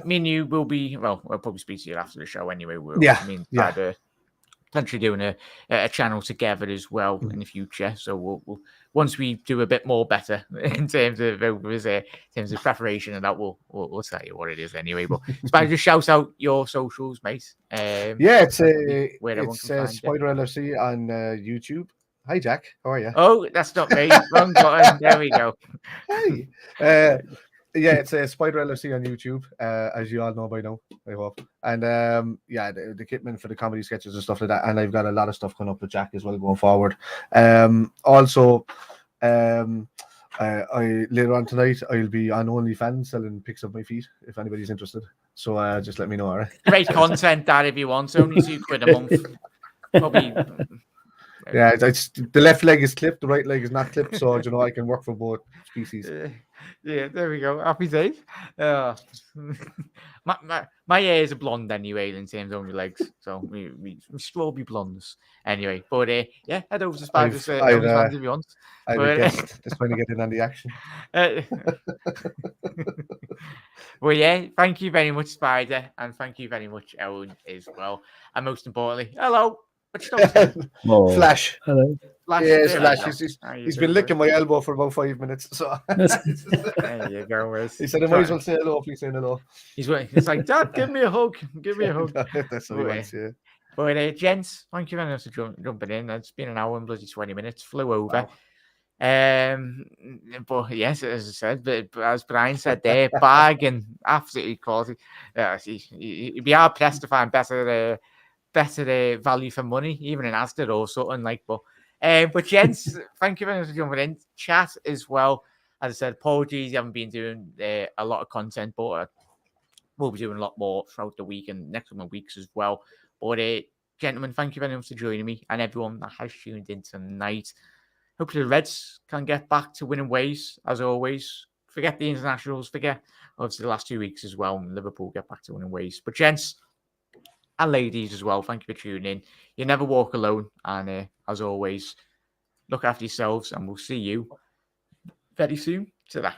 me and you will be. Well, I'll probably speak to you after the show anyway. Me and Spider potentially doing a channel together as well in the future. So we'll once we do a bit more better in terms of preparation and that, we'll tell you what it is anyway. But Spider, just shout out your socials, mate. It's find Spider LFC on YouTube. Hi, Jack. How are you? Oh, that's not me. Wrong button. There we go. Hey. It's Spider LFC on YouTube, as you all know by now, I hope. And the kitman for the comedy sketches and stuff like that. And I've got a lot of stuff coming up with Jack as well going forward. Also, I later on tonight I'll be on OnlyFans selling pics of my feet if anybody's interested. So just let me know. All right. Great content, that if you want. Only £2 a month. Probably. Yeah, it's the left leg is clipped, the right leg is not clipped, so I can work for both species. Yeah, there we go. Happy days. My hair is blonde anyway in terms of my legs, so we should all be blondes anyway. But head over to Spider's OnlyFans if you want. I've a guest just trying to get in on the action. Well, yeah, thank you very much, Spider, and thank you very much, Owen, as well. And most importantly, hello. Flash. Hello. Flash. Yes, Flash. He's been licking my elbow for about 5 minutes. So there you go, Wes. He said, I might as well say hello. Please say hello. He's like, Dad, give me a hug. Give me a hug. That's what he wants, yeah. But gents, thank you very much for jumping in. It's been an hour and bloody 20 minutes. Flew over. Wow. But yes, as I said, but as Brian said there, bargain, absolutely quality. You'd be hard pressed to find better value for money, even in Asda or something like. But gents, thank you very much for jumping in. Chat as well. As I said, apologies, I haven't been doing a lot of content, but we'll be doing a lot more throughout the week and next couple of weeks as well. But gentlemen, thank you very much for joining me and everyone that has tuned in tonight. Hopefully the Reds can get back to winning ways, as always. Forget the internationals, forget obviously the last 2 weeks as well, and Liverpool get back to winning ways. But gents and ladies as well, thank you for tuning in. You never walk alone, and as always, look after yourselves, and we'll see you very soon to that.